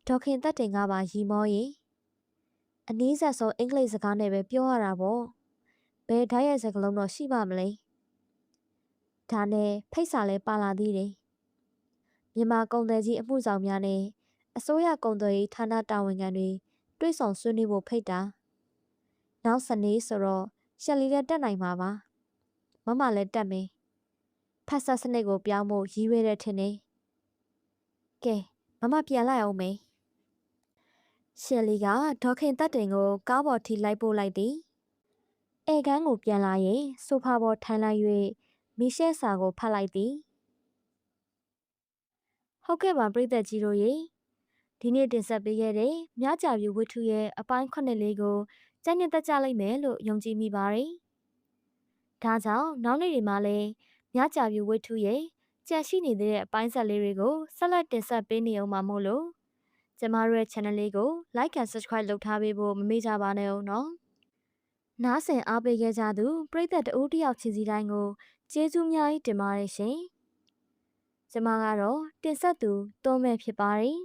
ဒေါခင်တက်တင်ကပါရီမောရင်အနည်းဆက်ဆုံးအင်္ဂလိပ်စကားနဲ့ပဲပြောရတာပေါ့ဘယ်ဓာတ်ရိုက်စကားလုံးတော့ရှိပါမလဲဒါနဲ့ဖိတ်စာလဲပါလာသေးတယ်မြန်မာကုန်သည်ကြီးအမှုဆောင်များနဲ့အစိုးရကုန်သွယ်ရေးဌာနတာဝန်ခံတွေတွေ့ဆုံဆွေးနွေးဖို့ဖိတ်တာနောက်စနေဆိုတော့ရှယ်လီလည်းတက်နိုင်မှာပါမမလည်းတက်မယ်ဖတ်ဆက်စနစ်ကိုပြောင်းဖို့ရည်ရွယ်တဲ့ထင်တယ်ကဲမမပြန်လိုက်အောင်မယ်ရှယ်လီကဒေါခင်တက်တင်ကိုကားပေါ်ထိလိုက်ပို့လိုက်သည်ဧကန်းကိုပြန်လာရင်ဆိုဖာပေါ်ထိုင်လိုက်၍မီရှဲစာကိုဖတ်လိုက်သည်ဟုတ်ကဲ့ပါပရိသတ်ကြီးတို့ရေဒီနေ့တင်ဆက်ပေးခဲ့တဲ့မြကြပြူဝတ္ထုရဲ့အပိုင်း9လေးကိုကြိုက်နှစ်သက်ကြလိမ့်မယ်လို့ယုံကြည်မိပါတယ်။ဒါကြောင့်နောက်နေ့တွေမှာလည်းမြကြပြူဝတ္ထုရဲ့ကြန့်ရှိနေတဲ့အပိုင်းဆက်လေးတွေကိုဆက်လက်တင်ဆက်ပေးနေအောင်မှာမို့လို့ ကျမတို့ရဲ့ channel လေးကို like and subscribe လုပ်ထားပေးဖို့မမေ့ကြပါနဲ့ဦးနော်နားဆင်အားပေးခဲ့ကြသူပရိသတ်တဦးတယောက်ချင်းစီတိုင်းကိုကျေးဇူးအများကြီးတင်ပါတယ်ရှင်ကျမကတော့တင်ဆက်သူတွန်းမဲ့ဖြစ်ပါတယ်